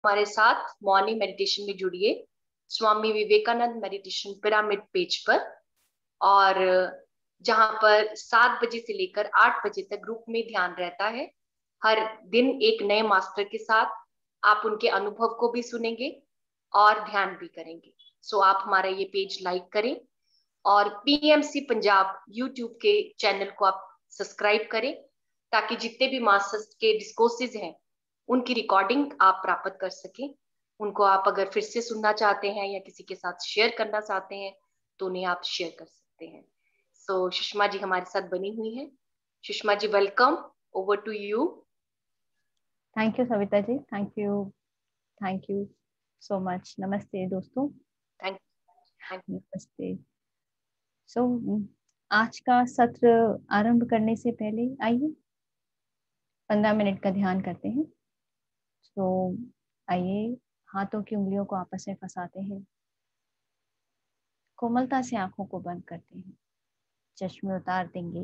हमारे साथ morning meditation में जुड़िए Swami Vivekananda meditation pyramid page पर। और जहां पर 7 बजे से लेकर 8 बजे तक ग्रुप में ध्यान रहता है। हर दिन एक नए मास्टर के साथ आप उनके अनुभव को भी सुनेंगे और ध्यान भी करेंगे। सो आप हमारा ये पेज लाइक करें और पीएमसी पंजाब यूट्यूब के चैनल को आप सब्सक्राइब करें, ताकि जितने भी मास्टर्स के डिस्कोर्सेज हैं उनकी रिकॉर्डिंग आप प्राप्त कर सकें। उनको आप अगर फिर से सुनना चाहते हैं या किसी के साथ शेयर करना चाहते हैं तो उन्हें आप शेयर कर सकते हैं। सो सुषमा जी हमारे साथ बनी हुई हैं। Sushma ji welcome, over to you. Thank you Savita ji, thank you so much. नमस्ते दोस्तों। थैंक नमस्ते। आज का सत्र आरंभ करने से पहले आइए 15 मिनट का ध्यान करते हैं। आइए हाथों की उंगलियों को आपस में फंसाते हैं, कोमलता से आंखों को बंद करते हैं, चश्मे उतार देंगे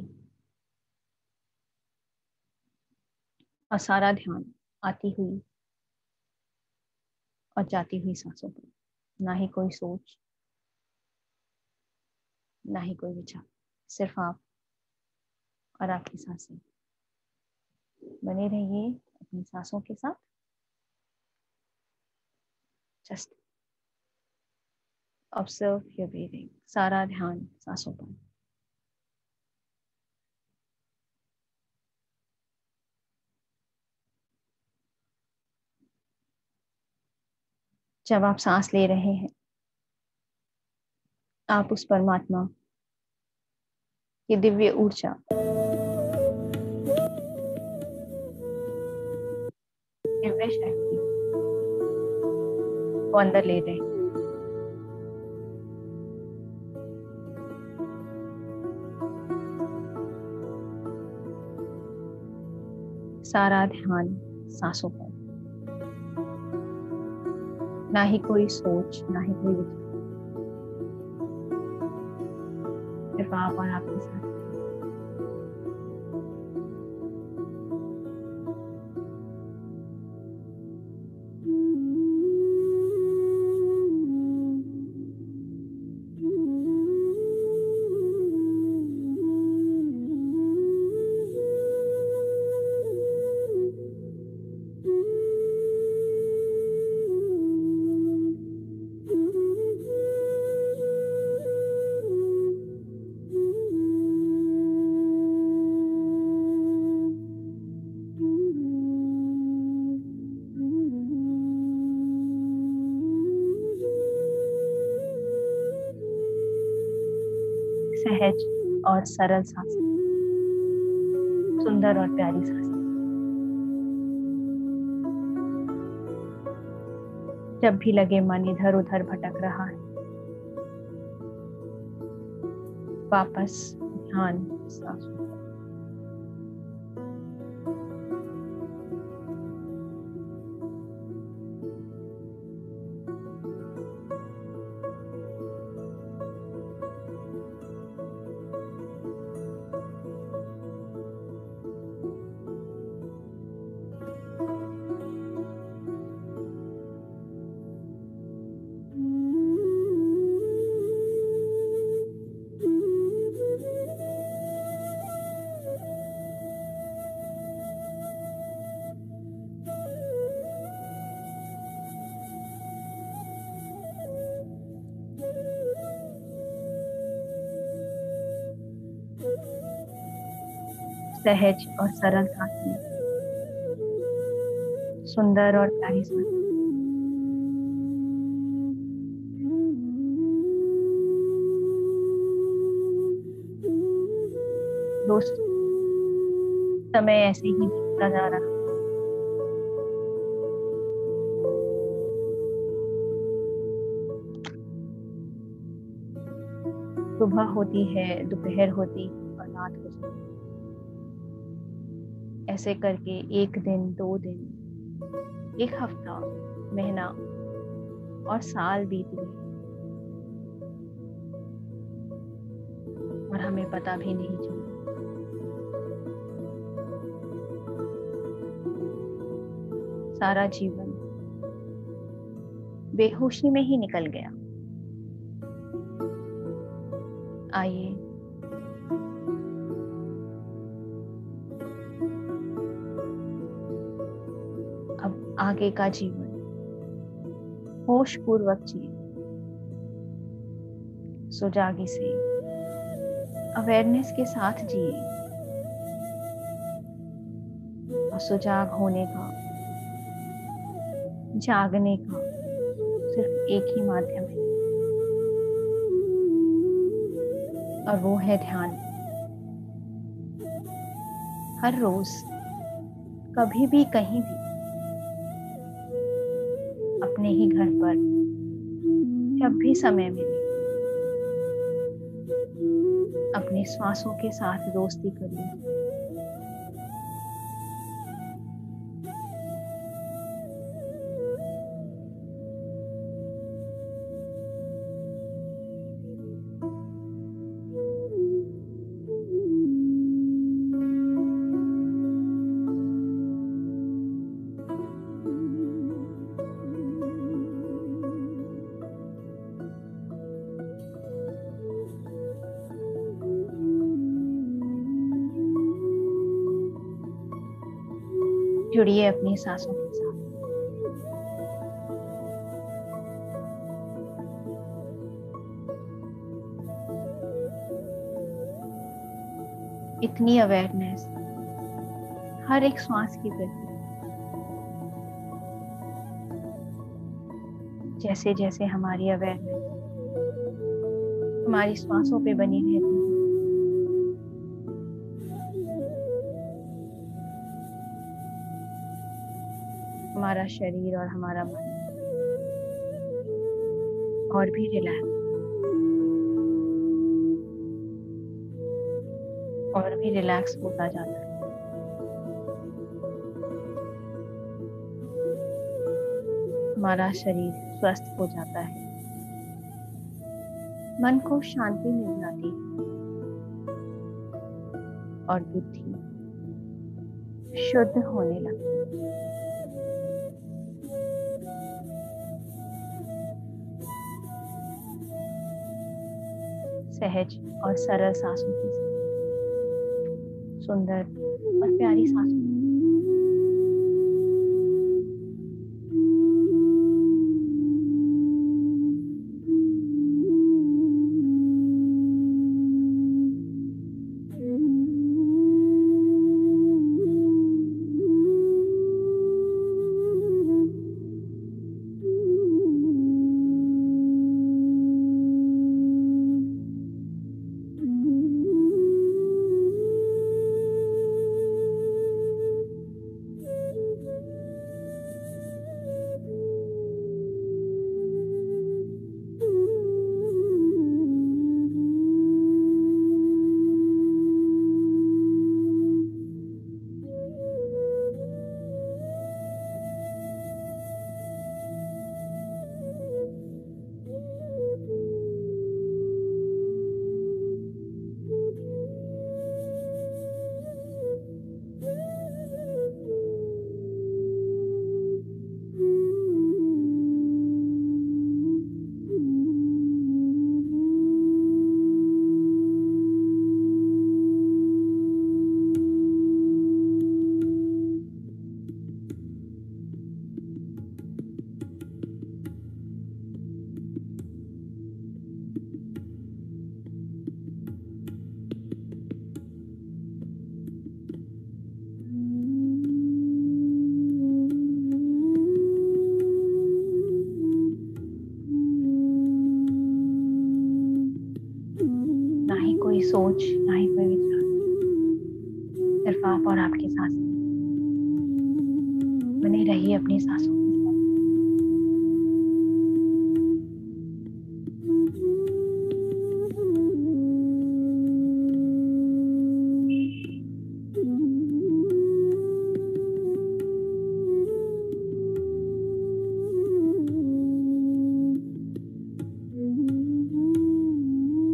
और सारा ध्यान आती हुई और जाती हुई सांसों पर। ना ही कोई सोच, ना ही कोई विचार, सिर्फ आप और आपकी सांसें। बने रहिए अपनी सांसों के साथ। जस्ट ऑब्जर्व योर ब्रीथिंग, सारा ध्यान सांसों पर। जब आप सांस ले रहे हैं, आप उस परमात्मा की दिव्य ऊर्जा दिव्य शक्ति को अंदर ले रहे हैं। सारा ध्यान सांसों पर, ना ही कोई सोच, ना ही कोई विचार, सिर्फ आप और आपके साथ। सहज और सरल सांसें, सुंदर और प्यारी सांसें। जब भी लगे मन इधर उधर भटक रहा है, वापस ध्यान सांसों। सहज और सरल सांसें, सुंदर और प्यारी सांसें। दोस्त, समय ऐसे ही बीतता जा रहा। सुबह होती है, दोपहर होती और रात हो जाती। ऐसे करके एक दिन, 2 दिन, 1 हफ्ता, महीना और साल बीत गए और हमें पता भी नहीं चला। सारा जीवन बेहोशी में ही निकल गया। आइए अब आगे का जीवन होश पूर्वक जिए, सुजागी से अवेयरनेस के साथ जिए। और सुजाग होने का, जागने का सिर्फ एक ही माध्यम है, और वो है ध्यान। हर रोज, कभी भी, कहीं भी, अपने ही घर पर, जब भी समय मिले, अपने श्वासों के साथ दोस्ती करिए। जुड़िए अपनी सांसों के साथ। इतनी अवेयरनेस हर एक श्वास की प्रति, जैसे जैसे हमारी अवेयरनेस हमारी श्वासों पे बनी रहती है, हमारा शरीर और हमारा मन और भी रिलैक्स होता जाता है। हमारा शरीर स्वस्थ हो जाता है, मन को शांति मिल जाती है और बुद्धि शुद्ध होने लगती है। सहज और सरल सांसों के साथ, सुंदर और प्यारी सांसों। कोई सोच, ना ही कोई विचार, सिर्फ आप और आपकी सांसें। बने रहिए अपनी सांसों के साथ।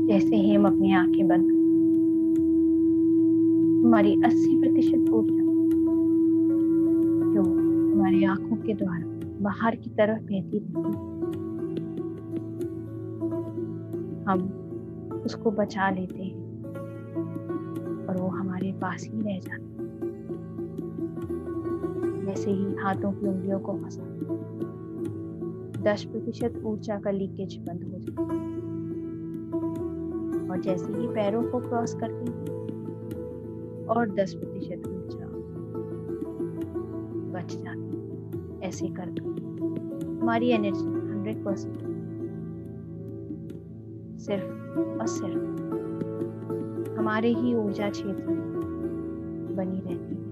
जैसे ही हम अपनी आंखें बंद करते, हमारी 80% ऊर्जा जो हमारी आंखों के द्वारा बाहर की तरफ बहती रहती है, हम उसको बचा लेते हैं और वो हमारे पास ही रह जाता है। वैसे ही हाथों की उंगलियों को फंसा 10% ऊर्जा का लीकेज बंद हो जाता है और जैसे ही पैरों को क्रॉस करते हैं और 10% ऊर्जा बच जाती है। ऐसे करके हमारी एनर्जी 100% सिर्फ और सिर्फ हमारे ही ऊर्जा क्षेत्र में बनी रहती है।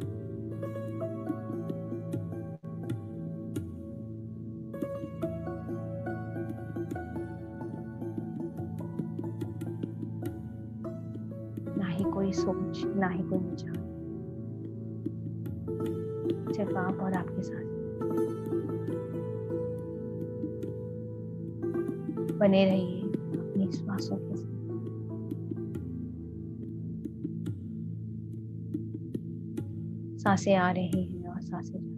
ना ही कोई सोच, ना ही कोई विचार, सिर्फ आप और आपके साथ बने रहिए अपनी श्वासों के साथ। सांसें आ रही हैं और सांसें जा रही हैं।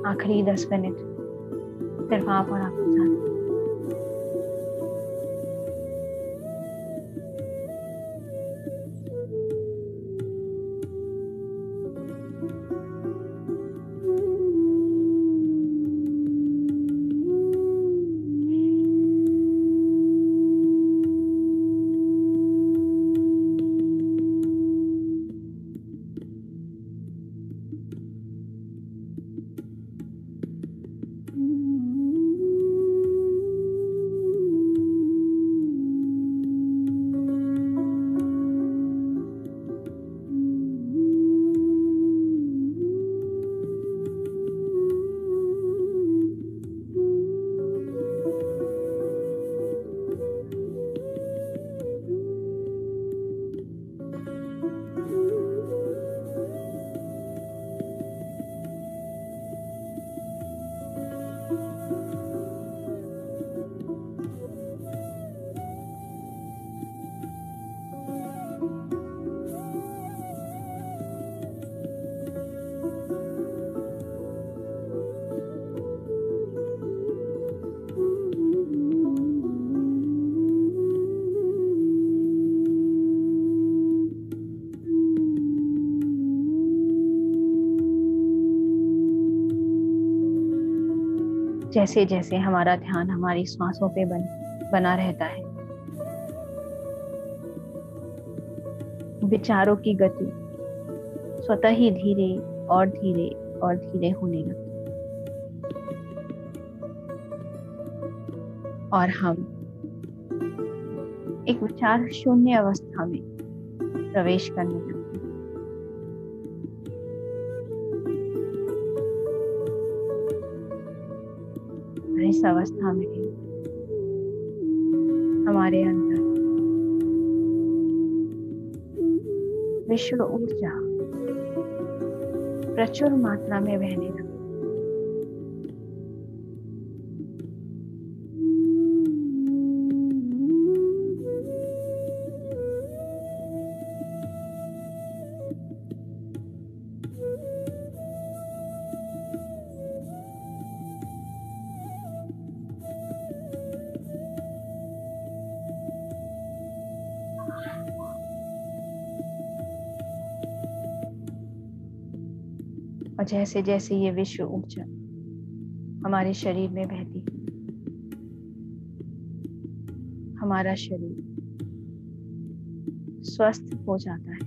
आखिरी 10 मिनट सिर्फ आप और आपके साथ। जैसे जैसे हमारा ध्यान हमारी श्वासों पे बना रहता है, विचारों की गति स्वतः ही धीरे और धीरे और धीरे होने लगती और हम एक विचार शून्य अवस्था में प्रवेश करने लगते हैं। इस अवस्था में हमारे अंदर विश्व ऊर्जा प्रचुर मात्रा में बहने लगती। और जैसे जैसे ये विश्व ऊर्जा हमारे शरीर में बहती है, हमारा शरीर स्वस्थ हो जाता है,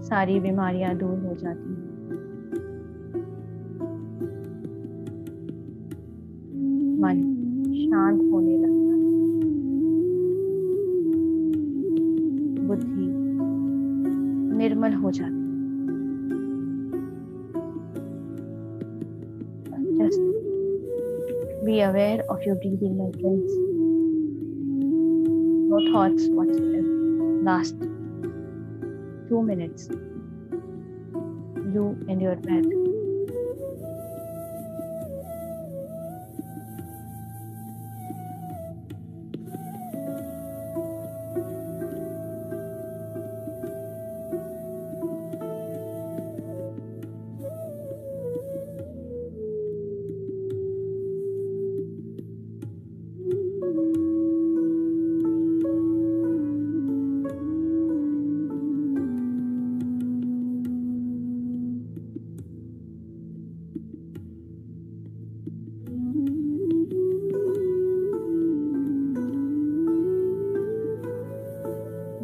सारी बीमारियां दूर हो जाती हैं। मन शांत होने लगता है, बुद्धि निर्मल हो जाती है। Just be aware of your breathing, my friends. No thoughts whatsoever. Last 2 minutes. You and your breath.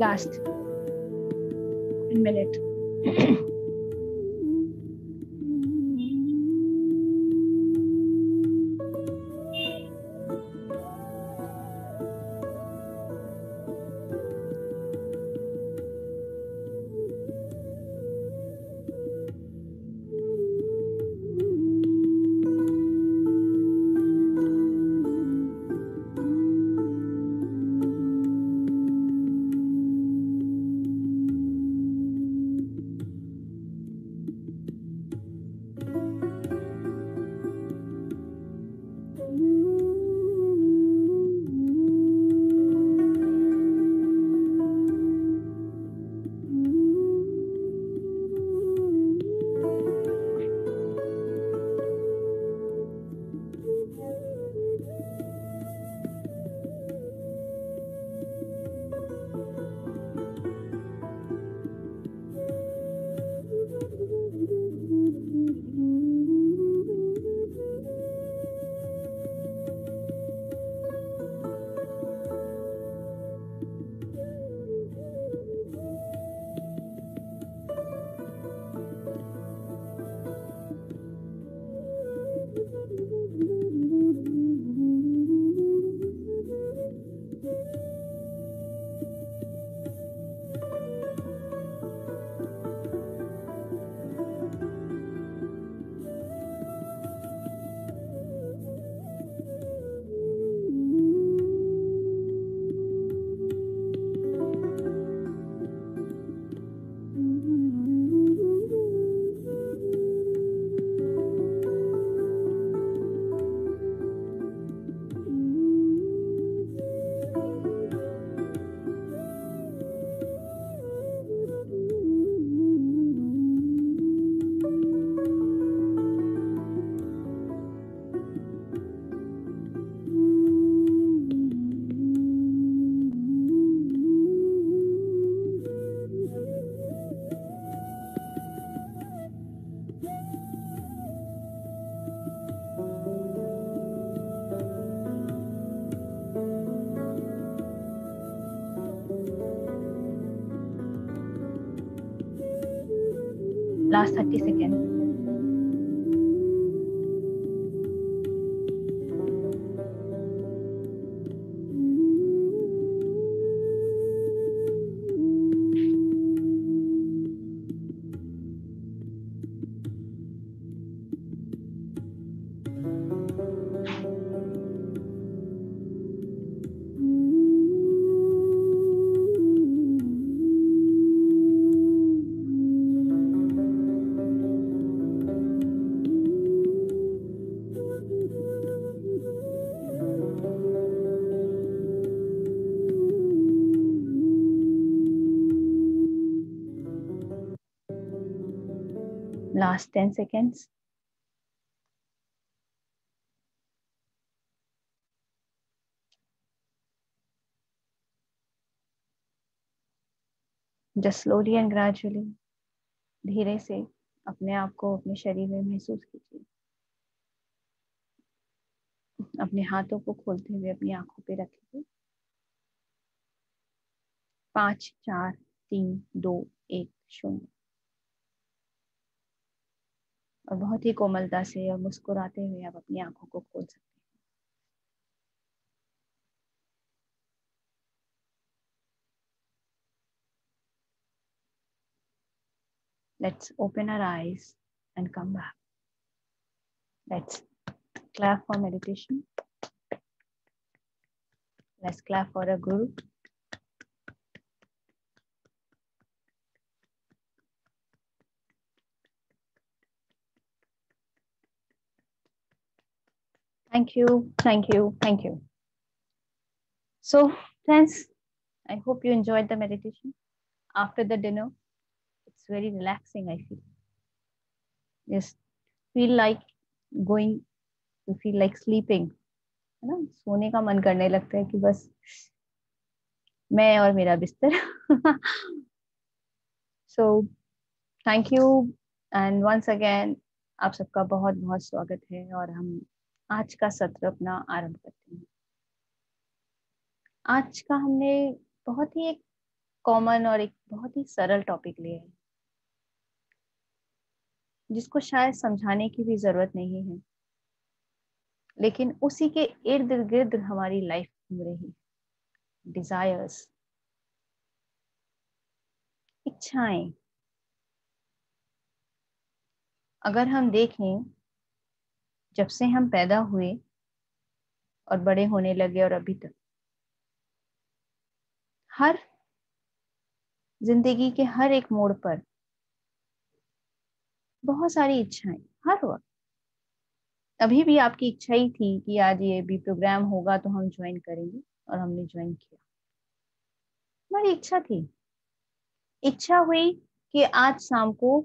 Last 1 minute. Last 30 seconds. Last 10 seconds. Just slowly and gradually, धीरे से अपने आप को अपने शरीर में महसूस कीजिए। अपने हाथों को खोलते हुए अपनी आंखों पे रखिए। 5 4 3 2 1 0। और बहुत ही कोमलता से और मुस्कुराते हुए आप अपनी आंखों को खोल सकते हैं। Let's open our eyes and come back. Let's clap for meditation. Let's clap for a guru. Thank you, thank you, thank you. So, friends, I hope you enjoyed the meditation. After the dinner, it's very relaxing, I feel. Just feel like going to feel like sleeping. है ना, सोने का मन करने लगता है कि बस मैं और मेरा बिस्तर. So, thank you and once again आप सबका बहुत बहुत स्वागत है और हम आज का सत्र अपना आरंभ करते हैं. आज का हमने बहुत ही एक कॉमन और एक बहुत ही सरल टॉपिक लिया है जिसको शायद समझाने की भी जरूरत नहीं है, लेकिन उसी के इर्द गिर्द हमारी लाइफ घूम रही है. डिजायर्स, इच्छाएं. अगर हम देखें, जब से हम पैदा हुए और बड़े होने लगे और अभी तक हर जिंदगी के हर एक मोड़ पर बहुत सारी इच्छाएं. हर वक्त अभी भी आपकी इच्छा ही थी कि आज ये भी प्रोग्राम होगा तो हम ज्वाइन करेंगे और हमने ज्वाइन किया. हमारी इच्छा थी. इच्छा हुई कि आज शाम को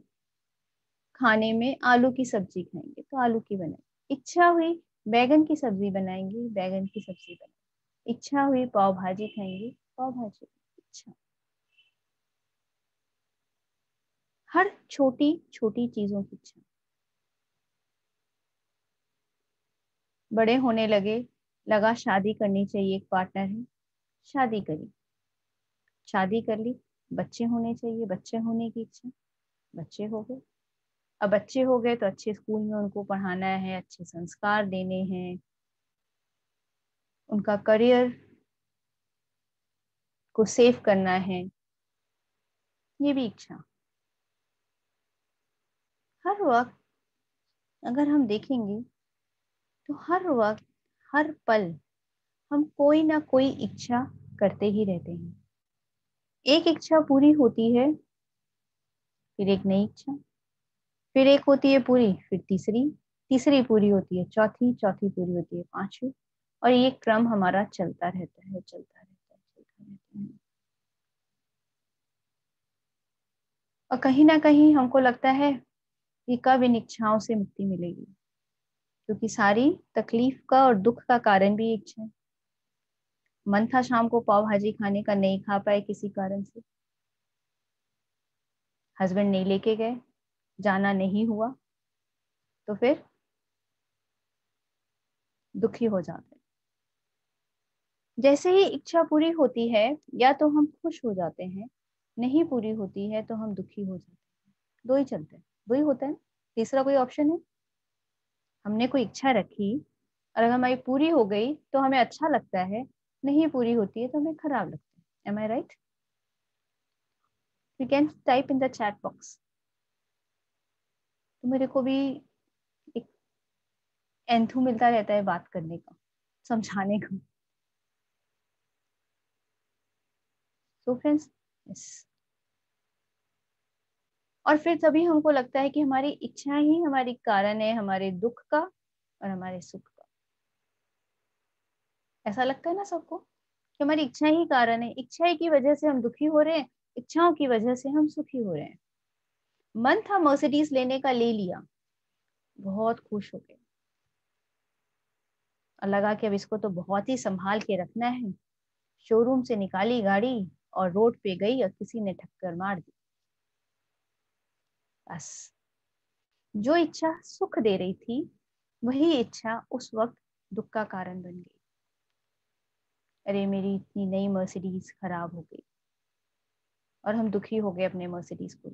खाने में आलू की सब्जी खाएंगे तो आलू की बनाई. इच्छा हुई बैगन की सब्जी बनाएंगे, बैगन की सब्जी बनाई. इच्छा हुई पाव भाजी खाएंगे, पाव भाजी. इच्छा. हर छोटी छोटी चीजों की इच्छा. बड़े होने लगा शादी करनी चाहिए, एक पार्टनर है, शादी करी. शादी कर ली, बच्चे होने चाहिए, बच्चे होने की इच्छा, बच्चे हो गए. अब बच्चे हो गए तो अच्छे स्कूल में उनको पढ़ाना है, अच्छे संस्कार देने हैं, उनका करियर को सेव करना है, ये भी इच्छा. हर वक्त अगर हम देखेंगे तो हर वक्त हर पल हम कोई ना कोई इच्छा करते ही रहते हैं. एक इच्छा पूरी होती है, फिर एक नई इच्छा, फिर एक होती है पूरी, फिर तीसरी, तीसरी पूरी होती है चौथी, चौथी पूरी होती है पांचवी, और ये क्रम हमारा चलता रहता है, चलता रहता है, चलता रहता है. और कहीं ना कहीं हमको लगता है कि कब इन इच्छाओं से मुक्ति मिलेगी, क्योंकि सारी तकलीफ का और दुख का कारण भी इच्छा है. मन था शाम को पाव भाजी खाने का, नहीं खा पाए किसी कारण से, हस्बैंड नहीं लेके गए, जाना नहीं हुआ, तो फिर दुखी हो जाते हैं. जैसे ही इच्छा पूरी होती है या तो हम खुश हो जाते हैं, नहीं पूरी होती है तो हम दुखी हो जाते हैं. दो ही चलते हैं, दो ही होता है. तीसरा कोई ऑप्शन है? हमने कोई इच्छा रखी और अगर हमारी पूरी हो गई तो हमें अच्छा लगता है, नहीं पूरी होती है तो हमें खराब लगता है. Am I right? You can type in the chat box. तो मेरे को भी एक एंथू मिलता रहता है बात करने का, समझाने का. So friends, yes. और फिर तभी हमको लगता है कि हमारी इच्छा ही हमारी कारण है हमारे दुख का और हमारे सुख का. ऐसा लगता है ना सबको कि हमारी इच्छा ही कारण है, इच्छा की वजह से हम दुखी हो रहे हैं, इच्छाओं की वजह से हम सुखी हो रहे हैं. मन था मर्सिडीज लेने का, ले लिया, बहुत खुश हो गए, और लगा कि अब इसको तो बहुत ही संभाल के रखना है. शोरूम से निकाली गाड़ी और रोड पे गई और किसी ने टक्कर मार दी. बस जो इच्छा सुख दे रही थी वही इच्छा उस वक्त दुख का कारण बन गई. अरे मेरी इतनी नई मर्सिडीज खराब हो गई, और हम दुखी हो गए अपने मर्सिडीज को.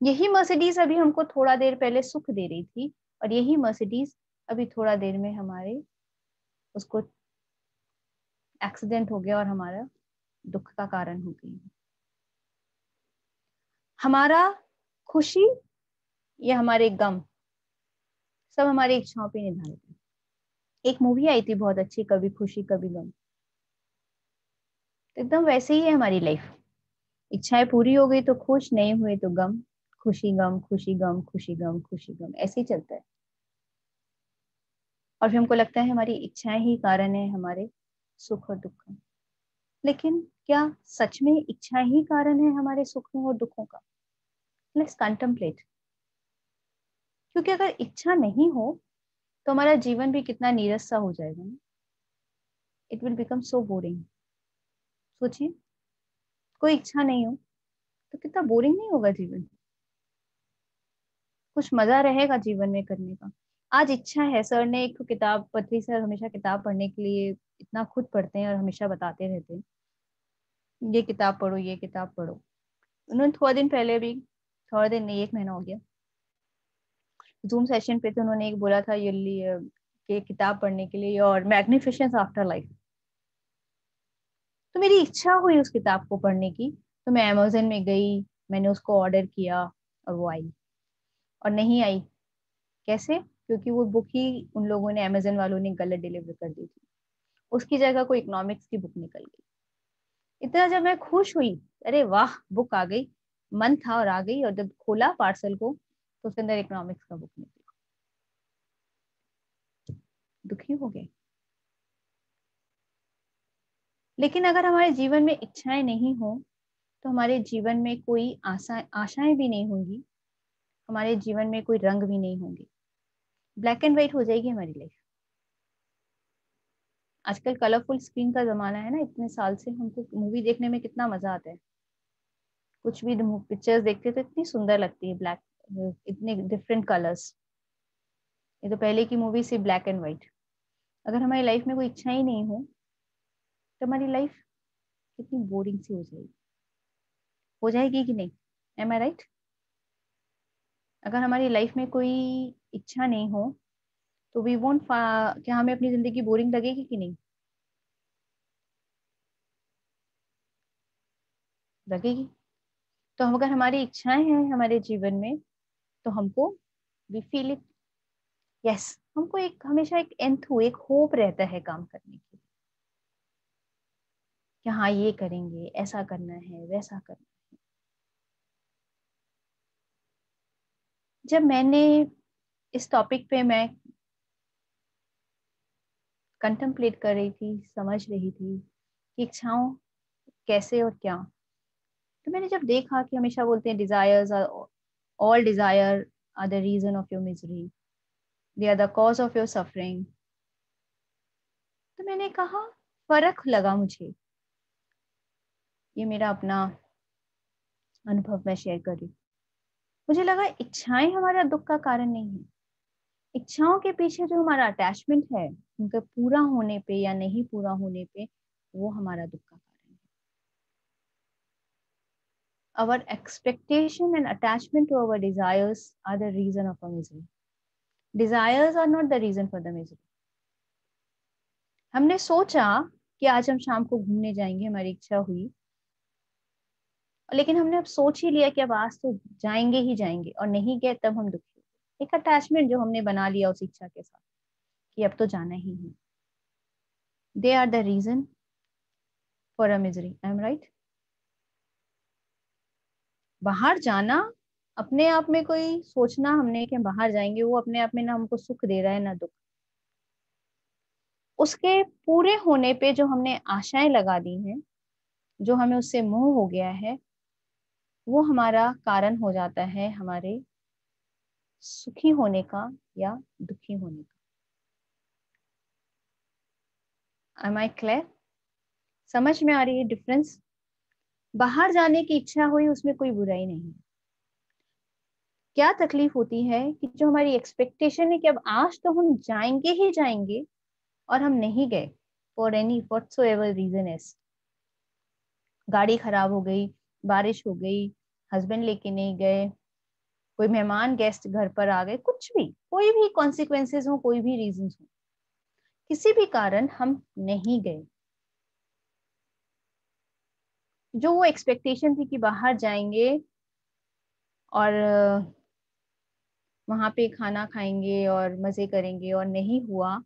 यही मर्सिडीज अभी हमको थोड़ा देर पहले सुख दे रही थी, और यही मर्सिडीज अभी थोड़ा देर में हमारे उसको एक्सीडेंट हो गया और हमारा दुख का कारण हो गई। हमारा खुशी या हमारे गम सब हमारी इच्छाओं पे निर्धारित है। एक मूवी आई थी बहुत अच्छी, कभी खुशी कभी गम, तो एकदम वैसे ही है हमारी लाइफ। इच्छाएं पूरी हो गई तो खुश, नहीं हुए तो गम, खुशी गम खुशी गम खुशी गम खुशी गम, ऐसे ही चलता है। और फिर हमको लगता है हमारी इच्छाएं ही कारण है हमारे सुख और दुख का। लेकिन क्या सच में इच्छा ही कारण है हमारे सुखों और दुखों का? Let's contemplate. क्योंकि अगर इच्छा नहीं हो तो हमारा जीवन भी कितना नीरस सा हो जाएगा ना। It will become so boring. सोचिए, कोई इच्छा नहीं हो तो कितना बोरिंग नहीं होगा जीवन। कुछ मजा रहेगा जीवन में करने का। आज इच्छा है, सर ने एक किताब, पत्री सर हमेशा किताब पढ़ने के लिए इतना खुद पढ़ते हैं और हमेशा बताते रहते हैं, ये किताब पढ़ो ये किताब पढ़ो। उन्होंने थोड़ा दिन पहले भी, थोड़ा दिन नहीं, 1 महीना हो गया, जूम सेशन पे तो उन्होंने एक बोला था ये कि किताब पढ़ने के लिए, और मैग्निफिसेंस आफ्टर लाइफ। तो मेरी इच्छा हुई उस किताब को पढ़ने की, तो मैं अमेज़न में गई, मैंने उसको ऑर्डर किया और वो आई। और नहीं आई कैसे? क्योंकि वो बुक ही उन लोगों ने, अमेज़न वालों ने गलत डिलीवर कर दी थी। उसकी जगह कोई इकोनॉमिक्स की बुक निकल गई। इतना जब मैं खुश हुई, अरे वाह बुक आ गई, मन था और आ गई, और जब खोला पार्सल को तो उसके अंदर इकोनॉमिक्स का बुक निकला। दुखी हो गए। लेकिन अगर हमारे जीवन में इच्छाएं नहीं हो तो हमारे जीवन में कोई आशाएं भी नहीं होंगी, हमारे जीवन में कोई रंग भी नहीं होंगे। ब्लैक एंड व्हाइट हो जाएगी हमारी लाइफ। आजकल कलरफुल स्क्रीन का जमाना है ना, इतने साल से हमको मूवी देखने में कितना मजा आता है। कुछ भी पिक्चर्स देखते तो इतनी सुंदर लगती है, ब्लैक, इतने डिफरेंट कलर्स। ये तो पहले की मूवी सिर्फ ब्लैक एंड व्हाइट। अगर हमारी लाइफ में कोई इच्छा ही नहीं हो तो हमारी लाइफ कितनी बोरिंग सी हो जाएगी कि नहीं? M I right? अगर हमारी लाइफ में कोई इच्छा नहीं हो तो वी वोंट, क्या हमें अपनी जिंदगी बोरिंग लगेगी कि नहीं? लगेगी। तो अगर हमारी इच्छाएं हैं हमारे जीवन में तो हमको, वी फील इट, यस, हमको एक हमेशा एक एंथू, एक होप रहता है काम करने की, कि हाँ ये करेंगे, ऐसा करना है वैसा करना है। जब मैंने इस टॉपिक पे मैं कंटेम्पलेट कर रही थी, समझ रही थी कि इच्छाओं कैसे और क्या, तो मैंने जब देखा कि हमेशा बोलते हैं desires are, all desire are the reason of your misery, they are the cause of your suffering. तो मैंने कहा, फर्क लगा मुझे, ये मेरा अपना अनुभव मैं शेयर कर रही हूँ। मुझे लगा इच्छाएं हमारा दुख का कारण नहीं है। इच्छाओं के पीछे जो हमारा अटैचमेंट है, उनके पूरा होने पे या नहीं पूरा होने पे, वो हमारा दुख का कारण है। Our expectation and attachment to our desires are the reason of our misery. Desires are not the reason for the misery. हमने सोचा कि आज हम शाम को घूमने जाएंगे, हमारी इच्छा हुई, लेकिन हमने अब सोच ही लिया कि अब आज तो जाएंगे ही जाएंगे, और नहीं गए तब हम दुखी हुए। एक अटैचमेंट जो हमने बना लिया उस इच्छा के साथ कि अब तो जाना ही है। They are the reason for a misery. I am right? बाहर जाना अपने आप में, कोई सोचना हमने कि हम बाहर जाएंगे, वो अपने आप में ना हमको सुख दे रहा है ना दुख। उसके पूरे होने पे जो हमने आशाएं लगा दी हैं, जो हमें उससे मोह हो गया है, वो हमारा कारण हो जाता है हमारे सुखी होने का या दुखी होने का। Am I clear? समझ में आ रही है डिफरेंस? बाहर जाने की इच्छा हुई, उसमें कोई बुराई नहीं। क्या तकलीफ होती है कि जो हमारी एक्सपेक्टेशन है कि अब आज तो हम जाएंगे ही जाएंगे, और हम नहीं गए for any whatsoever reason is, गाड़ी खराब हो गई, बारिश हो गई, हस्बैंड लेके नहीं गए, कोई मेहमान गेस्ट घर पर आ गए, कुछ भी, कोई भी कॉन्सिक्वेंसेस हो, कोई भी रीजन हो, किसी भी कारण हम नहीं गए, जो वो एक्सपेक्टेशन थी कि बाहर जाएंगे और वहां पे खाना खाएंगे और मजे करेंगे, और नहीं हुआ,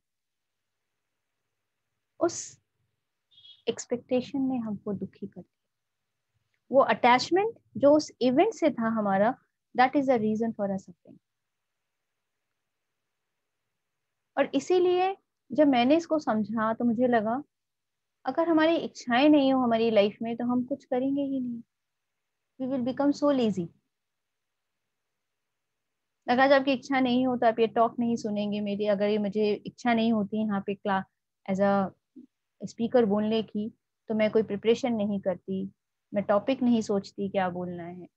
उस एक्सपेक्टेशन ने हमको दुखी कर दिया। वो अटैचमेंट जो उस इवेंट से था हमारा, that is the reason for us suffering. और इसीलिए जब मैंने इसको समझा तो मुझे लगा, अगर हमारी इच्छाएं नहीं हो हमारी लाइफ में तो हम कुछ करेंगे ही नहीं, we will become so lazy. अगर जब आपकी इच्छा नहीं हो तो आप ये टॉक नहीं सुनेंगे मेरी। अगर ये मुझे इच्छा नहीं होती यहाँ पे क्लास एज अ स्पीकर बोलने की, तो मैं कोई प्रिपरेशन नहीं करती, मैं टॉपिक नहीं सोचती क्या बोलना है।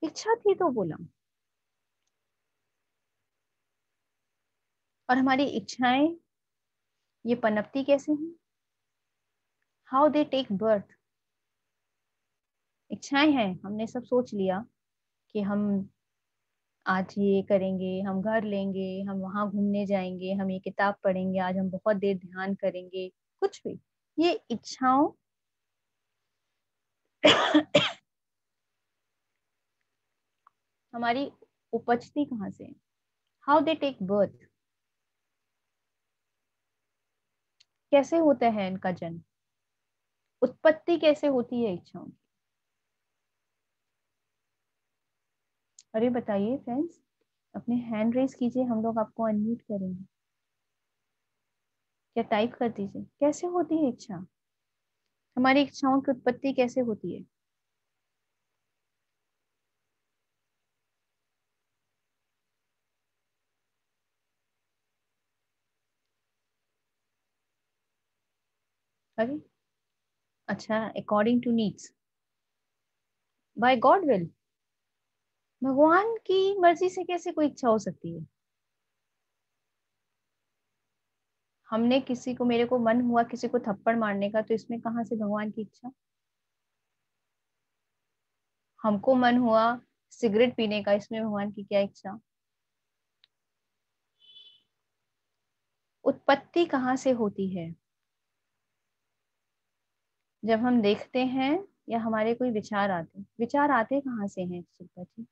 इच्छा थी तो बोला। और हमारी इच्छाएं ये पनपती कैसे हैं, हाउ दे टेक बर्थ। इच्छाएं हैं, हमने सब सोच लिया कि हम आज ये करेंगे, हम घर लेंगे, हम वहां घूमने जाएंगे, हम ये किताब पढ़ेंगे, आज हम बहुत देर ध्यान करेंगे, कुछ भी। ये इच्छाओं हमारी उपजती कहाँ से, हाउ दे टेक बर्थ, कैसे होता है इनका जन्म, उत्पत्ति कैसे होती है इच्छाओं की। अरे बताइए फ्रेंड्स, अपने हैंड रेस कीजिए, हम लोग आपको अनम्यूट करेंगे, या टाइप कर दीजिए, कैसे होती है इच्छा, हमारी इच्छाओं की उत्पत्ति कैसे होती है। अरे अच्छा, according to needs, by God will, भगवान की मर्जी से कैसे कोई इच्छा हो सकती है। हमने किसी को, मेरे को मन हुआ किसी को थप्पड़ मारने का, तो इसमें कहाँ से भगवान की इच्छा। हमको मन हुआ सिगरेट पीने का, इसमें भगवान की क्या इच्छा। उत्पत्ति कहाँ से होती है, जब हम देखते हैं या हमारे कोई विचार आते, विचार आते कहाँ से हैं शिल्पा जी।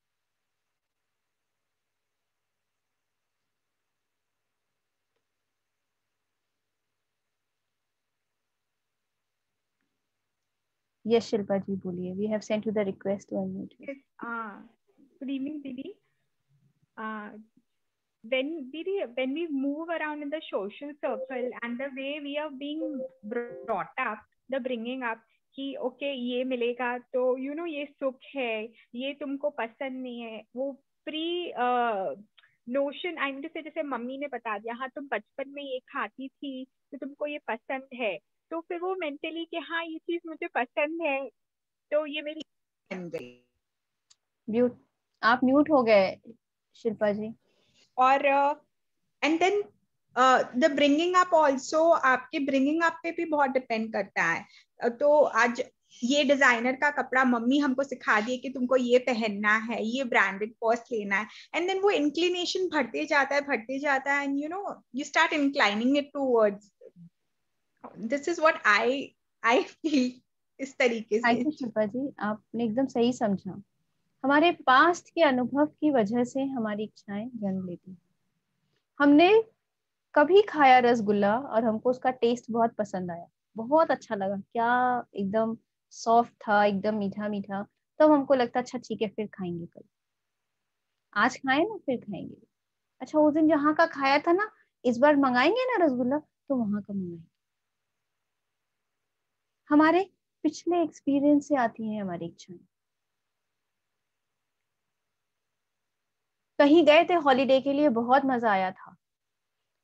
यस शिल्पा जी बोलिए, we have sent you the request to unmute. Yes, good evening, Didi. When we move around in the social circle and the way we are being brought up, the bringing up कि okay ये मिलेगा तो ये सुख है, ये तुमको पसंद नहीं है, वो प्री नोशन आई मीन से, जैसे मम्मी ने बता दिया हाँ तुम बचपन में ये खाती थी तो तुमको ये पसंद है, तो फिर वो मेंटली कि हाँ ये चीज मुझे पसंद है, तो ये मेरी बन गई। म्यूट, आप म्यूट हो गए शिल्पा जी। और and then the bringing up also, आपके ब्रिंगिंग अप पे भी बहुत डिपेंड करता है। तो आज ये डिजाइनर का कपड़ा मम्मी हमको सिखा दिए कि तुमको ये पहनना है, ये ब्रांडेड पर्स लेना है, एंड देन वो इंक्लिनेशन बढ़ते जाता है and you start inclining it towards, this is what I feel इस तरीके से। थैंक यू शिल्पा जी, आपने एकदम सही समझा। हमारे पास्ट के अनुभव की वजह से हमारी इच्छाएं जन्म लेती हैं। हमने कभी खाया रसगुल्ला और हमको उसका टेस्ट बहुत पसंद आया, बहुत अच्छा लगा, क्या एकदम सॉफ्ट था, एकदम मीठा मीठा, तब हमको लगता अच्छा ठीक है फिर खाएंगे, कल आज खाएं ना फिर खाएंगे। अच्छा उस दिन जहाँ का खाया था ना, इस बार मंगाएंगे ना रसगुल्ला, तो वहां का मंगाएंगे। हमारे पिछले एक्सपीरियंस से आती है हमारी इच्छाएं। कहीं गए थे हॉलीडे के लिए, बहुत मजा आया था,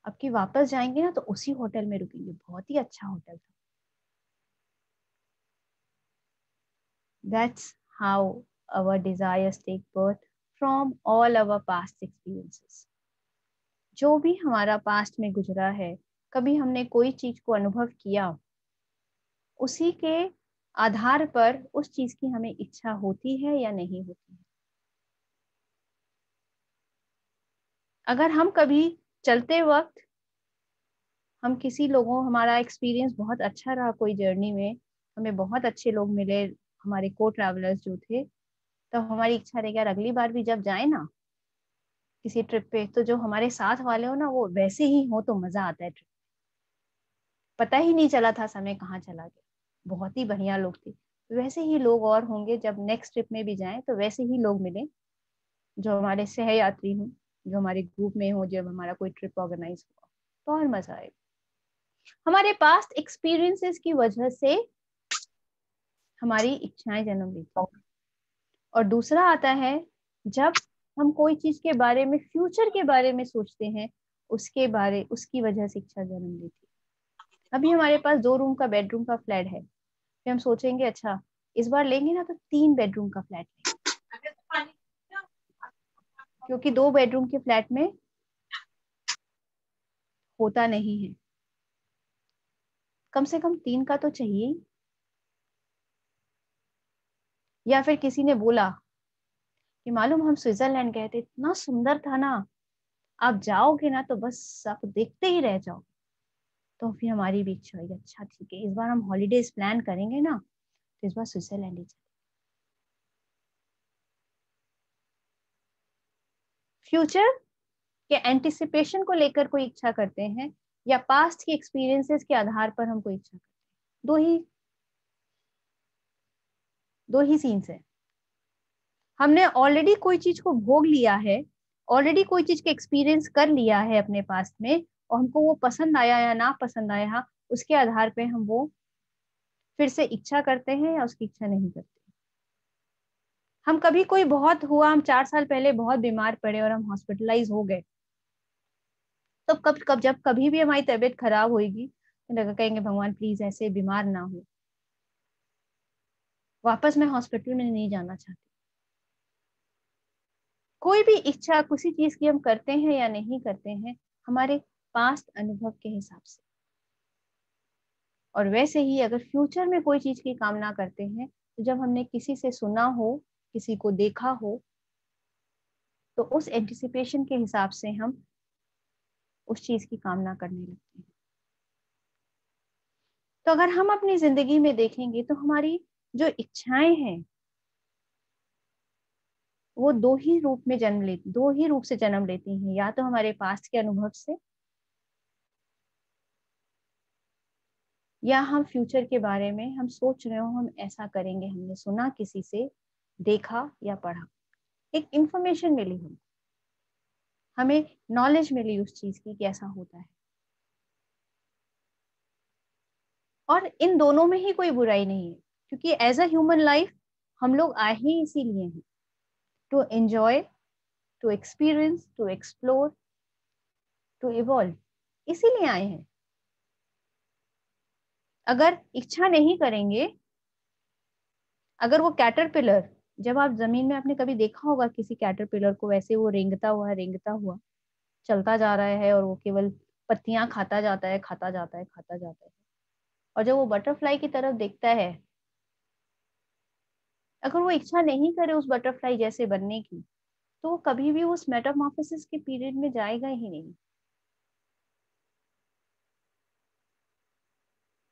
अब की वापस जाएंगे ना तो उसी होटल में रुकेंगे, बहुत ही अच्छा होटल था। That's how our desires take birth from all our past experiences. जो भी हमारा पास्ट में गुजरा है, कभी हमने कोई चीज को अनुभव किया, उसी के आधार पर उस चीज की हमें इच्छा होती है या नहीं होती है। अगर हम कभी चलते वक्त हम किसी लोगों, हमारा एक्सपीरियंस बहुत अच्छा रहा कोई जर्नी में, हमें बहुत अच्छे लोग मिले, हमारे को ट्रैवलर्स जो थे, तो हमारी इच्छा रहेगी यार अगली बार भी जब जाए ना किसी ट्रिप पे, तो जो हमारे साथ वाले हो ना वो वैसे ही हो तो मजा आता है ट्रिप। पता ही नहीं चला था समय कहाँ चला गया, बहुत ही बढ़िया लोग थे। वैसे ही लोग और होंगे जब नेक्स्ट ट्रिप में भी जाएं, तो वैसे ही लोग मिले जो हमारे सह यात्री हों, जो हमारे ग्रुप में हो, जब हमारा कोई ट्रिप ऑर्गेनाइज हुआ तो और मजा आएगा। हमारे पास्ट एक्सपीरियंसेस की वजह से हमारी इच्छाएं जन्म लेती हैं। और दूसरा आता है जब हम कोई चीज के बारे में, फ्यूचर के बारे में सोचते हैं, उसकी वजह से इच्छा जन्म लेती है। अभी हमारे पास 2 रूम का बेडरूम का फ्लैट है, फिर हम सोचेंगे अच्छा इस बार लेंगे ना तो 3 बेडरूम का फ्लैट लेंगे, क्योंकि 2 बेडरूम के फ्लैट में होता नहीं है, कम से कम 3 का तो चाहिए। या फिर किसी ने बोला कि मालूम हम स्विट्जरलैंड गए थे, इतना सुंदर था ना, आप जाओगे ना तो बस आप देखते ही रह जाओ। तो फिर हमारी भी इच्छा होगी अच्छा ठीक है इस बार हम हॉलीडेज प्लान करेंगे ना तो इस बार स्विट्जरलैंड ही चलें। फ्यूचर के एंटिसिपेशन को लेकर कोई इच्छा करते हैं या पास्ट के एक्सपीरियंसेस के आधार पर हम कोई इच्छा करते हैं, दो ही सीन्स है। हमने ऑलरेडी कोई चीज को भोग लिया है, ऑलरेडी कोई चीज का एक्सपीरियंस कर लिया है अपने पास्ट में, और हमको वो पसंद आया या ना पसंद आया, उसके आधार पे हम वो फिर से इच्छा करते हैं या उसकी इच्छा नहीं करते। हम कभी कोई बहुत हुआ, हम 4 साल पहले बहुत बीमार पड़े और हम हॉस्पिटलाइज हो गए, तो जब कभी भी हमारी तबीयत खराब होगी तो कहेंगे भगवान प्लीज ऐसे बीमार ना हो, वापस मैं हॉस्पिटल में नहीं जाना चाहती। कोई भी इच्छा किसी चीज की हम करते हैं या नहीं करते हैं हमारे पास्ट अनुभव के हिसाब से। और वैसे ही अगर फ्यूचर में कोई चीज की कामना करते हैं तो जब हमने किसी से सुना हो, किसी को देखा हो, तो उस एंटिसिपेशन के हिसाब से हम उस चीज की कामना करने लगते हैं। तो अगर हम अपनी जिंदगी में देखेंगे तो हमारी जो इच्छाएं हैं वो दो ही रूप से जन्म लेती हैं, या तो हमारे पास्ट के अनुभव से, या हम फ्यूचर के बारे में हम सोच रहे हो हम ऐसा करेंगे, हमने सुना किसी से, देखा या पढ़ा, एक इंफॉर्मेशन मिली, हमें नॉलेज मिली उस चीज की कि ऐसा होता है। और इन दोनों में ही कोई बुराई नहीं है, क्योंकि एज अ ह्यूमन लाइफ हम लोग आए ही इसीलिए हैं, to enjoy, to experience, to explore, to evolve, इसीलिए आए हैं। अगर इच्छा नहीं करेंगे, अगर वो कैटरपिलर, जब आप जमीन में, आपने कभी देखा होगा किसी कैटरपिलर को, वैसे वो रेंगता हुआ चलता जा रहा है और वो केवल पत्तियां खाता जाता है, खाता जाता है, खाता जाता है, और जब वो बटरफ्लाई की तरफ देखता है, अगर वो इच्छा नहीं करे उस बटरफ्लाई जैसे बनने की, तो वो कभी भी उस मेटामॉर्फोसिस के पीरियड में जाएगा ही नहीं।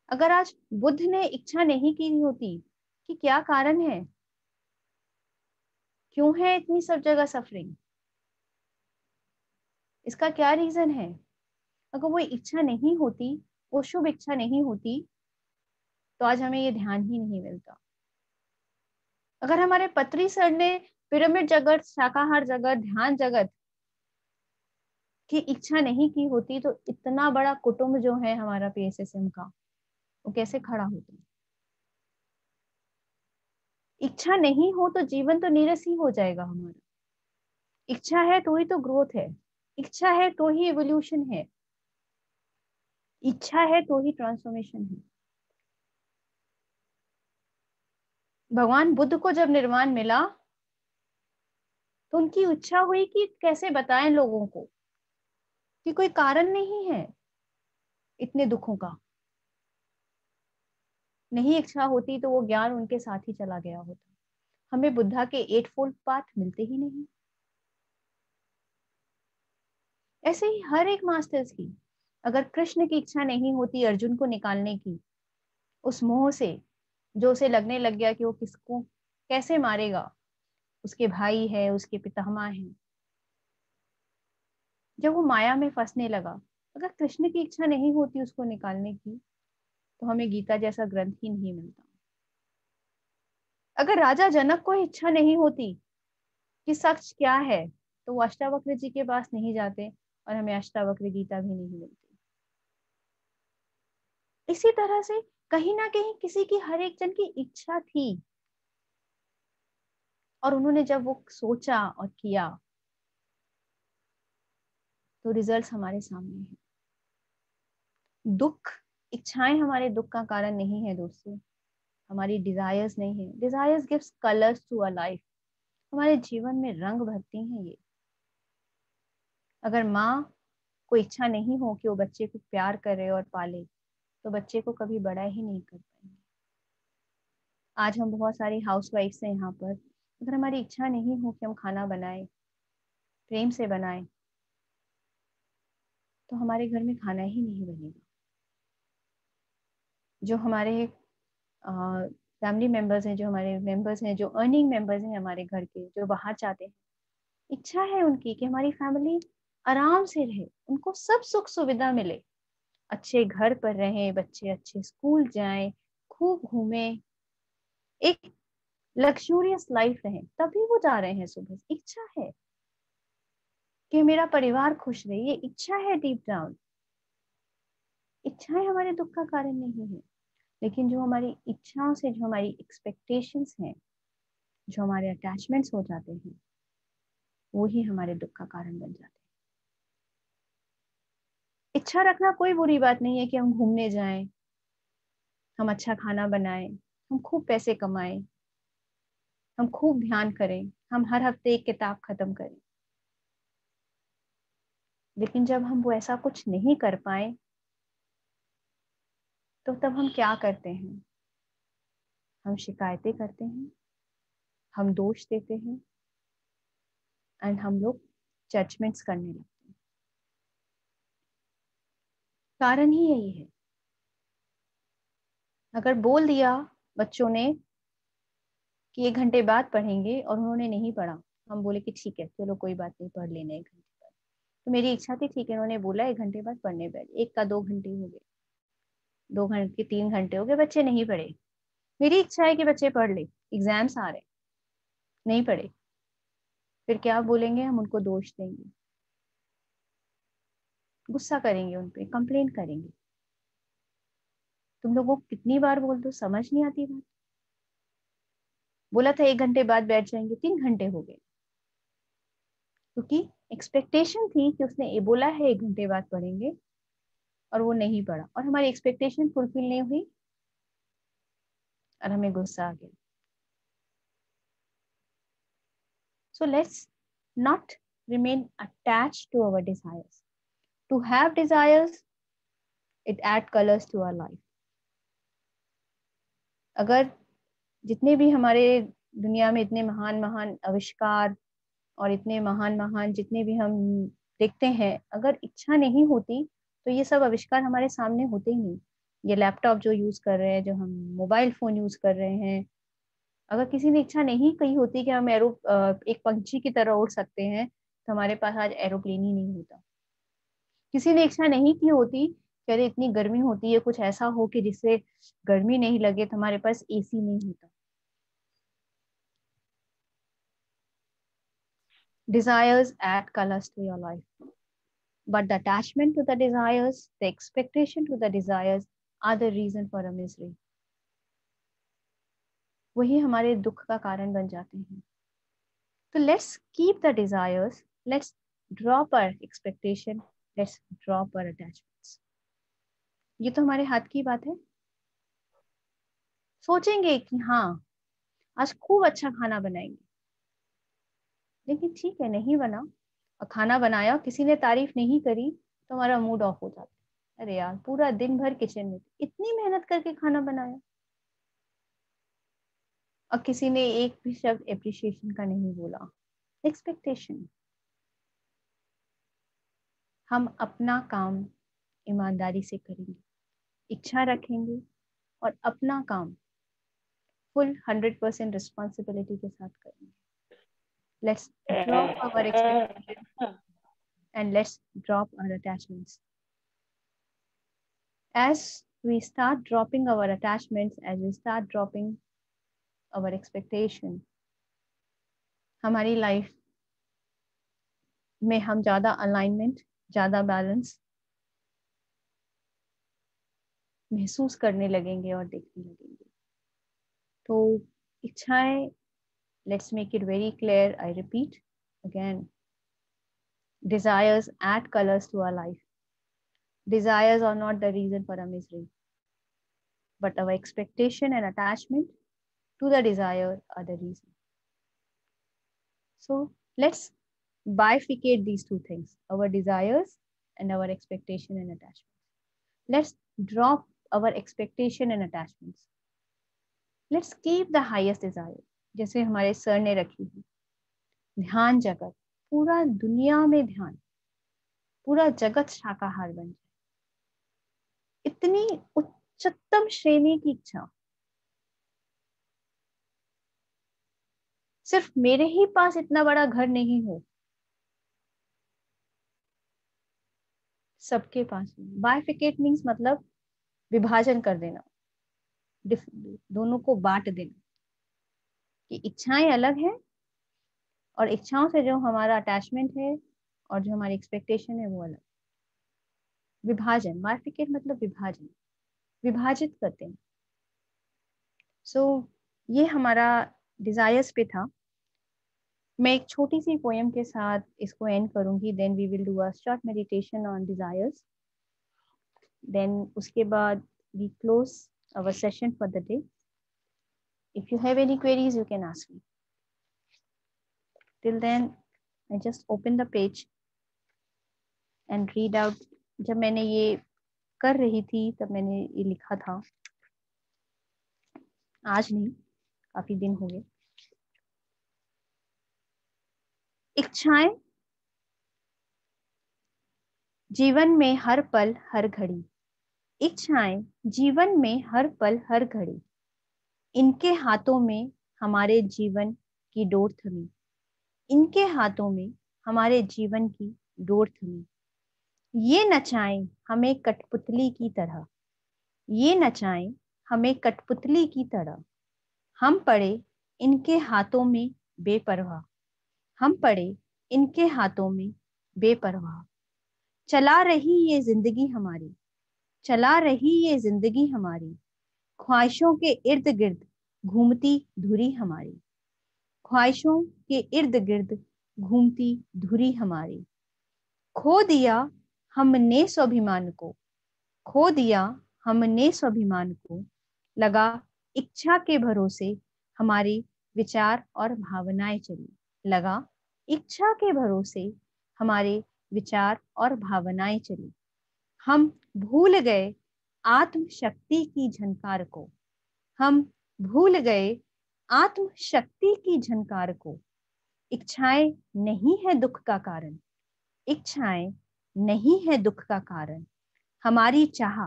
अगर आज बुद्ध ने इच्छा नहीं की होती कि क्या कारण है, क्यों है इतनी सब जगह सफरिंग, इसका क्या रीजन है, अगर वो इच्छा नहीं होती, वो शुभ इच्छा नहीं होती, तो आज हमें ये ध्यान ही नहीं मिलता। अगर हमारे पत्री सर ने पिरामिड जगत, शाकाहार जगत, ध्यान जगत की इच्छा नहीं की होती, तो इतना बड़ा कुटुंब जो है हमारा PSSM का, वो कैसे खड़ा होता। इच्छा नहीं हो तो जीवन तो नीरस ही हो जाएगा हमारा। इच्छा है तो ही तो ग्रोथ है, इच्छा है तो ही इवोल्यूशन है, इच्छा है तो ही ट्रांसफॉर्मेशन है। भगवान बुद्ध को जब निर्वाण मिला तो उनकी इच्छा हुई कि कैसे बताएं लोगों को कि कोई कारण नहीं है इतने दुखों का। नहीं इच्छा होती तो वो ज्ञान उनके साथ ही चला गया होता। हमें बुद्धा के 8 फोल्ड पाथ मिलते ही नहीं। ऐसे ही हर एक मास्टर्स की, अगर कृष्ण की इच्छा नहीं होती अर्जुन को निकालने की उस मोह से, जो उसे लगने लग गया कि वो किसको कैसे मारेगा, उसके भाई है, उसके पितामह है, जब वो माया में फंसने लगा, अगर कृष्ण की इच्छा नहीं होती उसको निकालने की, तो हमें गीता जैसा ग्रंथ ही नहीं मिलता। अगर राजा जनक को इच्छा नहीं होती कि सच क्या है, तो वो अष्टावक्र जी के पास नहीं जाते और हमें अष्टावक्र गीता भी नहीं मिलती। इसी तरह से कहीं ना कहीं किसी की, हर एक जन की इच्छा थी, और उन्होंने जब वो सोचा और किया, तो रिजल्ट्स हमारे सामने हैं। दुख, इच्छाएं हमारे दुख का कारण नहीं है दोस्तों, हमारी डिजायर्स नहीं है। Desires gives colours to a life, हमारे जीवन में रंग भरती हैं ये। अगर माँ को इच्छा नहीं हो कि वो बच्चे को प्यार करे और पाले, तो बच्चे को कभी बड़ा ही नहीं कर पाएंगे। आज हम बहुत सारी हाउसवाइफ्स हैं यहाँ पर, अगर हमारी इच्छा नहीं हो कि हम खाना बनाए, प्रेम से बनाए, तो हमारे घर में खाना ही नहीं बनेगा। जो हमारे फैमिली मेंबर्स हैं, जो हमारे मेंबर्स हैं, जो अर्निंग मेंबर्स हैं हमारे घर के, जो बाहर जाते हैं, इच्छा है उनकी कि हमारी फैमिली आराम से रहे, उनको सब सुख सुविधा मिले, अच्छे घर पर रहें, बच्चे अच्छे स्कूल जाएं, खूब घूमें, एक लग्जूरियस लाइफ रहे, तभी वो जा रहे हैं सुबह। इच्छा है कि मेरा परिवार खुश रहे, ये इच्छा है डीप डाउन। इच्छाएं हमारे दुख का कारण नहीं है, लेकिन जो हमारी इच्छाओं से, जो हमारी एक्सपेक्टेशंस हैं, जो हमारे अटैचमेंट्स हो जाते हैं, वो ही हमारे दुख का कारण बन जाते हैं। इच्छा रखना कोई बुरी बात नहीं है कि हम घूमने जाएं, हम अच्छा खाना बनाएं, हम खूब पैसे कमाएं, हम खूब ध्यान करें, हम हर हफ्ते एक किताब खत्म करें। लेकिन जब हम वो ऐसा कुछ नहीं कर पाए, तो तब हम क्या करते हैं? हम शिकायतें करते हैं, हम दोष देते हैं, एंड हम लोग जजमेंट्स करने लगते हैं। कारण ही यही है। अगर बोल दिया बच्चों ने कि 1 घंटे बाद पढ़ेंगे और उन्होंने नहीं पढ़ा, हम बोले कि ठीक है चलो कोई बात नहीं, पढ़ लेना 1 घंटे बाद। तो मेरी इच्छा थी, ठीक है उन्होंने बोला 1 घंटे बाद पढ़ने बैठ, 1 का 2 घंटे हो गए, 2 घंटे 3 घंटे हो गए, बच्चे नहीं पढ़े। मेरी इच्छा है कि बच्चे पढ़ ले, एग्जाम्स आ रहे, नहीं पढ़े, फिर क्या बोलेंगे? हम उनको दोष देंगे, गुस्सा करेंगे, उन पे कंप्लेन करेंगे। तुम लोगों को कितनी बार बोल दो, समझ नहीं आती बात। बोला था 1 घंटे बाद बैठ जाएंगे, 3 घंटे हो गए, क्योंकि एक्सपेक्टेशन थी कि उसने ये बोला है 1 घंटे बाद पढ़ेंगे, और वो नहीं पढ़ा, और हमारी एक्सपेक्टेशन फुलफिल नहीं हुई, और हमें गुस्सा आ गया। So let's not remain attached to our desires. To have desires, it adds colors to our life. अगर जितने भी हमारे दुनिया में इतने महान महान आविष्कार और इतने महान महान जितने भी हम देखते हैं, अगर इच्छा नहीं होती तो ये सब आविष्कार हमारे सामने होते ही नहीं। ये लैपटॉप जो यूज कर रहे हैं, जो हम मोबाइल फोन यूज कर रहे हैं, अगर किसी ने इच्छा नहीं कही होती कि हम एक पंछी की तरह उड़ सकते हैं, तो हमारे पास आज एरोप्लेन ही नहीं होता। किसी ने इच्छा नहीं की होती कि अरे इतनी गर्मी होती है, कुछ ऐसा हो कि जिससे गर्मी नहीं लगे, तो हमारे पास एसी नहीं होता। Desires add colors to your life, but the attachment to the desires, the expectation to the desires are the reason for a misery. वही हमारे दुख का कारण बन जाते हैं। तो let's keep the desires, let's drop our expectation, let's drop our attachments. ये तो हमारे हाथ की बात है। सोचेंगे कि हाँ आज खूब अच्छा खाना बनाएंगे, लेकिन ठीक है नहीं बना, और खाना बनाया किसी ने तारीफ नहीं करी, तो हमारा मूड ऑफ हो जाता है। अरे यार पूरा दिन भर किचन में इतनी मेहनत करके खाना बनाया, और किसी ने एक भी शब्द एप्रिसिएशन का नहीं बोला। एक्सपेक्टेशन, हम अपना काम ईमानदारी से करेंगे, इच्छा रखेंगे और अपना काम फुल 100% रिस्पॉन्सिबिलिटी के साथ करेंगे. Let's drop our expectations and let's drop our attachments. As we start dropping our attachments, as we start dropping our expectation, हमारी लाइफ में हम ज़्यादा अलाइनमेंट, ज़्यादा बैलेंस महसूस करने लगेंगे और देखने लगेंगे. तो इच्छाएं, let's make it very clear, I repeat again, desires add colors to our life. Desires are not the reason for our misery, but our expectation and attachment to the desire are the reason. So let's bifurcate these two things, our desires and our expectation and attachment. Let's drop our expectation and attachments. Let's keep the highest desire. जैसे हमारे sir ने रखी है, ध्यान जगत, पूरा दुनिया में ध्यान, पूरा जगत शाकाहार बन जाए. इतनी उच्चतम श्रेणी की इच्छा. सिर्फ मेरे ही पास इतना बड़ा घर नहीं हो, सबके पास. बाइफिकेट मीन्स मतलब विभाजन कर देना, दोनों को बांट देना, कि इच्छाएं अलग हैं और इच्छाओं से जो हमारा अटैचमेंट है और जो हमारी एक्सपेक्टेशन है वो अलग. विभाजन, बाइफिकेट मतलब विभाजन, विभाजित करते हैं. सो ये हमारा डिजायर्स पे था. मैं एक छोटी सी पोएम के साथ इसको एंड करूंगी. Then we will do a short meditation on desires. Then उसके बाद we close our session for the day. If you have any queries you can ask me. Till then I just open the page and read out. जब मैंने ये कर रही थी तब मैंने ये लिखा था, आज नहीं, काफी दिन हो गए. इच्छाएं जीवन में हर पल हर घड़ी, इच्छाएं जीवन में हर पल हर घड़ी, इनके हाथों में हमारे जीवन की डोर थमी, इनके हाथों में हमारे जीवन की डोर थमी. ये नचाएं हमें कठपुतली की तरह, ये नचाएं हमें कठपुतली की तरह. हम पड़े इनके हाथों में बेपरवाह, हम पड़े इनके हाथों में बेपरवाह. चला रही ये जिंदगी हमारी, चला रही ये जिंदगी हमारी, ख्वाहिशों के इर्द गिर्द घूमती धुरी हमारी, ख्वाहिशों के इर्द गिर्द घूमती धुरी हमारी. खो दिया हमने स्वाभिमान को, खो दिया हमने स्वाभिमान को, लगा इच्छा के भरोसे हमारी विचार और भावनाएं चली, लगा इच्छा के भरोसे हमारे विचार और भावनाएं चली. हम भूल गए आत्मशक्ति की झनकार को, हम भूल गए आत्मशक्ति की झनकार को. इच्छाएं नहीं है दुख का कारण, इच्छाएं नहीं है दुख का कारण. हमारी चाह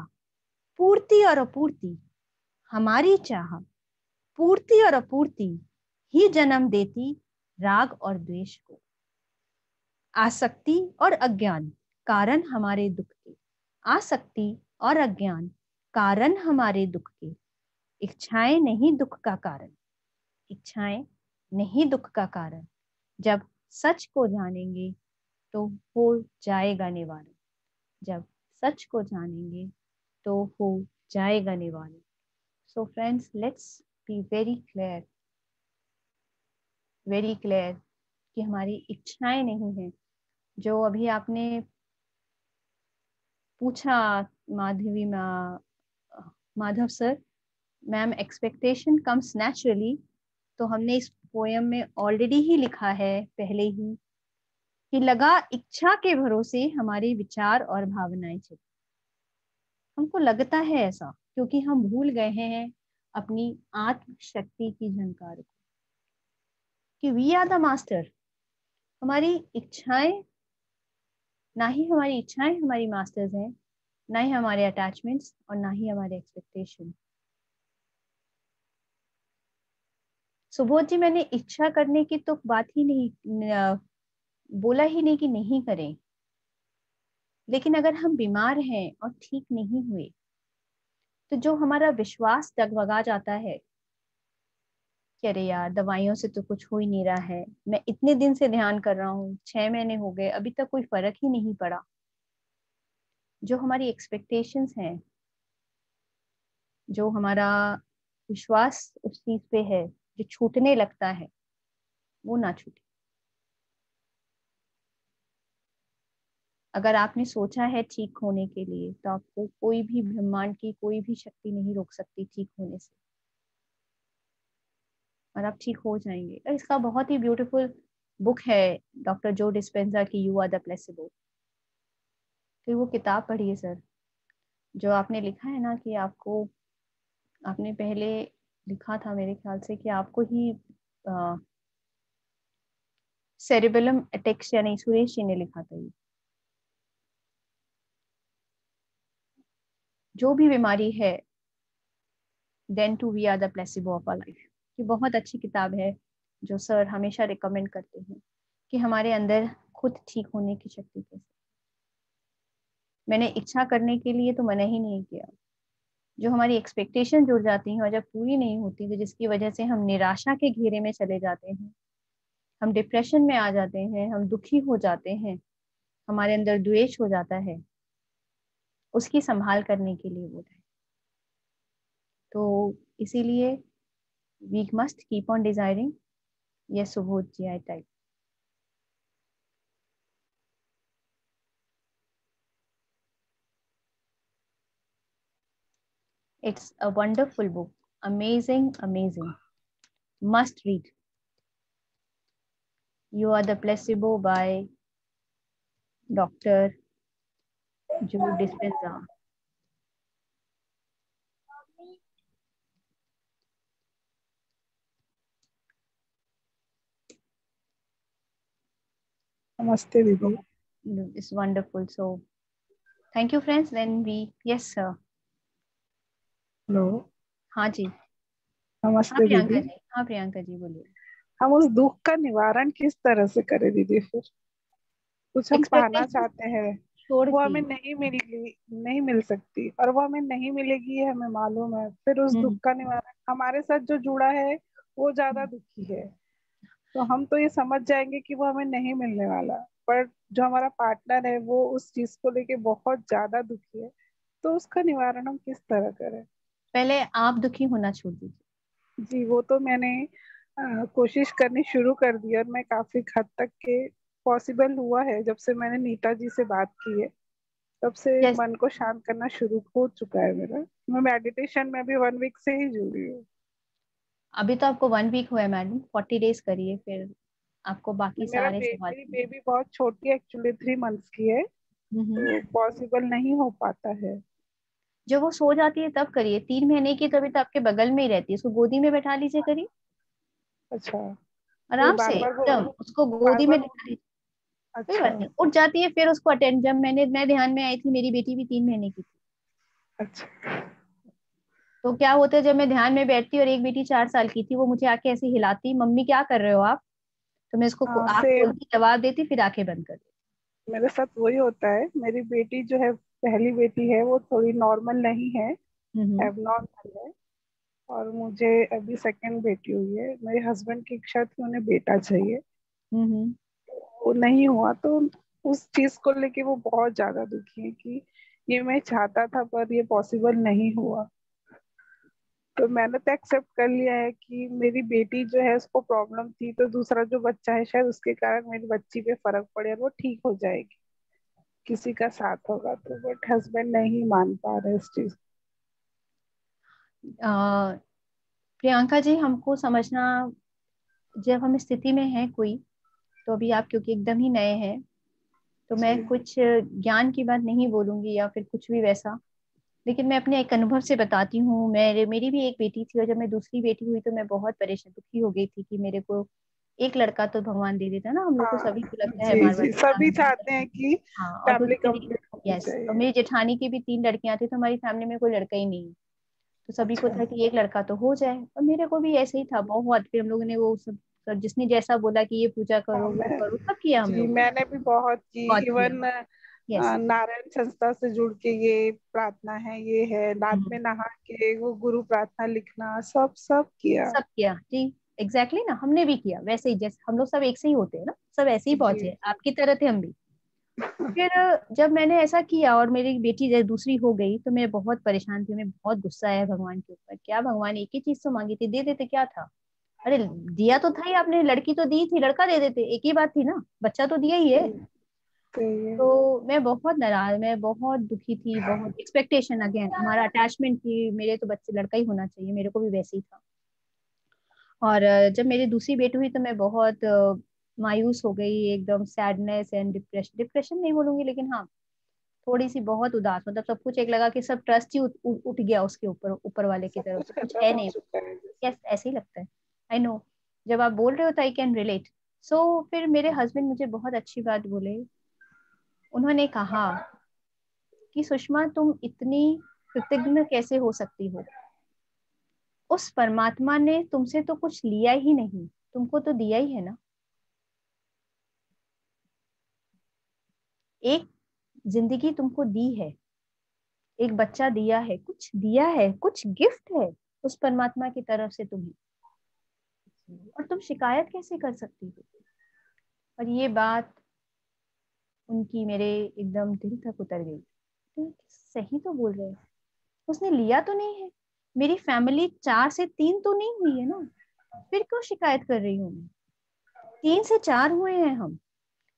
पूर्ति और अपूर्ति, हमारी चाह पूर्ति और अपूर्ति ही जन्म देती राग और द्वेष को. आसक्ति और अज्ञान कारण हमारे दुख के, आसक्ति और अज्ञान कारण हमारे दुख के. इच्छाएं नहीं दुख का कारण, इच्छाएं नहीं दुख का कारण. जब सच को जानेंगे तो हो जाएगा निवारण, जब सच को जानेंगे तो हो जाएगा निवारण. सो friends, let's be very clear, very clear कि हमारी इच्छाएं नहीं है. जो अभी आपने पूछा Madhavi Madhav sir, ma'am expectation comes naturally, तो हमने इस पोएम में ऑलरेडी ही लिखा है पहले ही कि लगा इच्छा के भरोसे हमारे विचार और भावनाएं चली. हमको लगता है ऐसा क्योंकि हम भूल गए हैं अपनी आत्मशक्ति की झनकार को, कि वी आर द मास्टर. हमारी इच्छाएं ना ही हमारी इच्छाएं हमारी मास्टर्स हैं, ना ही हमारे अटैचमेंट्स और ना ही हमारे एक्सपेक्टेशन। सुबोध जी, मैंने इच्छा करने की तो बात ही नहीं, बोला ही नहीं कि नहीं करें, लेकिन अगर हम बीमार हैं और ठीक नहीं हुए तो जो हमारा विश्वास डगमगा जाता है कि अरे यार दवाइयों से तो कुछ हो ही नहीं रहा है, मैं इतने दिन से ध्यान कर रहा हूँ, 6 महीने हो गए, अभी तक कोई फर्क ही नहीं पड़ा। जो हमारी एक्सपेक्टेशंस हैं, जो हमारा विश्वास उस चीज पे है, जो छूटने लगता है, वो ना छूटे। अगर आपने सोचा है ठीक होने के लिए तो आपको कोई भी ब्रह्मांड की कोई भी शक्ति नहीं रोक सकती ठीक होने से, और आप ठीक हो जाएंगे। और इसका बहुत ही ब्यूटीफुल बुक है डॉक्टर जो डिस्पेंजा की, यू आर द प्लेसिबो। तो वो किताब पढ़िए सर। जो आपने लिखा है ना कि आपको, आपने पहले लिखा था मेरे ख्याल से कि आपको ही सेरिबेलम अटेक्सिया, नहीं सुरेश जी ने लिखा था, ये जो भी बीमारी है, then too we are the placebo of our life. ये बहुत अच्छी किताब है जो सर हमेशा रिकमेंड करते हैं कि हमारे अंदर खुद ठीक होने की शक्ति कैसे। मैंने इच्छा करने के लिए तो मना ही नहीं किया, जो हमारी एक्सपेक्टेशन जुड़ जाती हैं और जब पूरी नहीं होती तो जिसकी वजह से हम निराशा के घेरे में चले जाते हैं, हम डिप्रेशन में आ जाते हैं, हम दुखी हो जाते हैं, हमारे अंदर द्वेष हो जाता है, उसकी संभाल करने के लिए वो है। तो इसीलिए we must keep on desiring. Yes Subodh ji, I type. It's a wonderful book. Amazing, amazing. Must read. You Are the Placebo by Dr. Joe Dispenza. Namaste, Didi. It's wonderful. So, thank you, friends. Then we, yes, sir. Hello, हाँ जी, हाँ नमस्ते प्रियंका दीदी। जी, हाँ प्रियंका जी बोलिए। हम उस दुख का निवारण किस तरह से करें दीदी? फिर कुछ हम पाना एक्सपेक्टेशन चाहते हैं, छोड़ वो के। हमें नहीं मिल सकती, और वो हमें नहीं मिलेगी ये हमें मालूम है। फिर उस दुख हम्म, का निवारण हमारे साथ जो जुड़ा है वो ज्यादा दुखी है, तो हम तो ये समझ जाएंगे कि वो हमें नहीं मिलने वाला, पर जो हमारा पार्टनर है वो उस चीज को लेके बहुत ज्यादा दुखी है। तो उसका निवारण हम किस तरह करें? पहले आप दुखी होना छोड़ दीजिए। जी, वो तो मैंने कोशिश करनी शुरू कर दी, और मैं काफी हद तक के पॉसिबल हुआ है। जब से मैंने नीता जी से बात की है तब से जैसे मन को शांत करना शुरू हो चुका है मेरा। मैं मेडिटेशन में भी 1 वीक से ही जुड़ी हूँ। अभी तो आपको 1 वीक हुआ है मैडम, 40 डेज करिए, फिर आपको बाकी सारे सवाल। मेरी बेबी बहुत छोटी है, एक्चुअली 3 मंथ्स की है, हम्म। तो पॉसिबल नहीं हो पाता है। जब वो सो जाती है तब करिए, 3 महीने की तो अभी तो आपके बगल में ही रहती है, उसको गोदी में बैठा लीजिए, करिए अच्छा, ये आराम से एकदम, उसको बार गोदी में बार बैठा लीजिए। कोई अच्छा, बात नहीं, उठ जाती है फिर उसको अटेंड। जब मैं ध्यान में आई थी, मेरी बेटी भी 3 महीने की थी, अच्छा। तो क्या होता है जब मैं ध्यान में बैठती और एक बेटी 4 साल की थी, वो मुझे आके ऐसे हिलाती, मम्मी क्या कर रहे हो आप, तो मैं उसको हाँ, आँख सेम खोलती, जवाब देती, फिर आंखें बंद कर देती। मेरे साथ वही होता है। मेरी बेटी जो है, पहली बेटी है, वो थोड़ी नॉर्मल नहीं है, हम्म। एबनॉर्मल है। और मुझे अभी सेकंड बेटी हुई है। मेरे हस्बैंड की इच्छा थी, उन्हें बेटा चाहिए, हम्म। वो नहीं हुआ, तो उस चीज को लेके वो बहुत ज्यादा दुखी है कि ये मैं चाहता था पर ये पॉसिबल नहीं हुआ। तो मैंने तो एक्सेप्ट कर लिया है कि मेरी बेटी जो है उसको प्रॉब्लम थी, तो दूसरा जो बच्चा है शायद उसके कारण मेरी बच्ची पे फर्क पड़े और वो ठीक हो जाएगी, किसी का साथ होगा तो। बट हस्बैंड नहीं मान पा रहे इस चीज। प्रियंका जी, हमको समझना, जब हम स्थिति में हैं कोई, तो अभी आप क्योंकि एकदम ही नए हैं, तो मैं जी, कुछ ज्ञान की बात नहीं बोलूंगी या फिर कुछ भी वैसा, लेकिन मैं अपने एक अनुभव से बताती हूँ। मेरी भी एक बेटी थी, और जब मैं दूसरी बेटी हुई तो मैं बहुत परेशान दुखी हो गई थी कि मेरे को एक लड़का तो भगवान दे देता है ना, हम लोग को हाँ सभी को लगता है जी हमारे जी, बच्चे सभी हमें। चाहते हैं कि हाँ, और फैमिली क्योंकि मेरी, कंप्लीट होनी यस, और चाहिए। मेरी जेठानी की भी 3 लड़कियां थी, तो हमारी फैमिली में कोई लड़का ही नहीं है, तो सभी को अच्छा था कि एक लड़का तो हो जाए, और मेरे को भी ऐसे ही था बहुत। फिर हम लोगों ने वो सब जिसने जैसा बोला कि ये पूजा हाँ, करो वो मैं करो, सब किया हम जी लोग, मैंने भी बहुत की। बहुत किया। Even yes. नारायण संस्था से जुड़ के ये प्रार्थना है, ये है, रात में नहा के वो गुरु प्रार्थना लिखना, सब सब किया। सब किया जी, एग्जैक्टली ना, हमने भी किया वैसे ही, जैसे हम लोग सब एक से ही होते हैं ना, सब ऐसे ही जी पहुंचे, आपकी तरह थे हम भी। फिर जब मैंने ऐसा किया और मेरी बेटी जब दूसरी हो गई, तो मैं बहुत परेशान थी, मैं बहुत गुस्सा आया भगवान के ऊपर, क्या भगवान एक ही चीज तो मांगी थी, दे देते क्या था। अरे दिया तो था ही आपने, लड़की तो दी थी, लड़का दे देते, एक ही बात थी ना, बच्चा तो दिया ही है। सही है। तो मैं बहुत नाराज, मैं बहुत दुखी थी, बहुत एक्सपेक्टेशन, अगेन हमारा अटैचमेंट थी, मेरे तो बच्चे लड़का ही होना चाहिए, मेरे को भी वैसे ही था। और जब मेरी दूसरी बेटी हुई तो मैं बहुत मायूस हो गई, एकदम सैडनेस एंड डिप्रेशन, डिप्रेशन नहीं बोलूंगी लेकिन हाँ, थोड़ी सी बहुत उदास, मतलब सब कुछ एक लगा कि सब ट्रस्ट ही उठ गया उसके ऊपर, ऊपर वाले की सब तरफ कुछ से, कुछ खत्म है हो नहीं। चुका है। यस, ऐसे ही लगता है, आई नो। जब आप बोल रहे हो तो आई कैन रिलेट। सो फिर मेरे हस्बैंड मुझे बहुत अच्छी बात बोले, उन्होंने कहा कि सुषमा तुम इतनी कृतज्ञ कैसे हो सकती हो, उस परमात्मा ने तुमसे तो कुछ लिया ही नहीं, तुमको तो दिया ही है ना, एक जिंदगी तुमको दी है, एक बच्चा दिया है, कुछ दिया है, कुछ गिफ्ट है उस परमात्मा की तरफ से तुम्हें, और तुम शिकायत कैसे कर सकती हो। और ये बात उनकी मेरे एकदम दिल तक उतर गई, तो सही तो बोल रहे हैं, उसने लिया तो नहीं है, मेरी फैमिली 4 से 3 तो नहीं हुई है ना, फिर क्यों शिकायत कर रही हूँ मैं, 3 से 4 हुए हैं हम,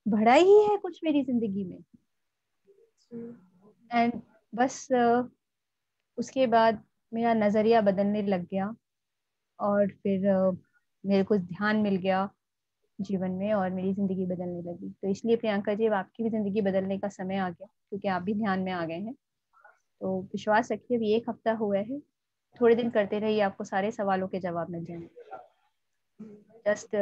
बढ़ा ही है कुछ मेरी जिंदगी में। एंड बस उसके बाद मेरा नजरिया बदलने लग गया, और फिर मेरे को ध्यान मिल गया जीवन में, और मेरी जिंदगी बदलने लगी। तो इसलिए प्रियंका जी, अब आपकी भी जिंदगी बदलने का समय आ गया, क्योंकि आप भी ध्यान में आ गए हैं। तो विश्वास रखिए, अभी 1 हफ्ता हुआ है, थोड़े दिन करते रहिए, आपको सारे सवालों के जवाब मिल जाएंगे। जस्ट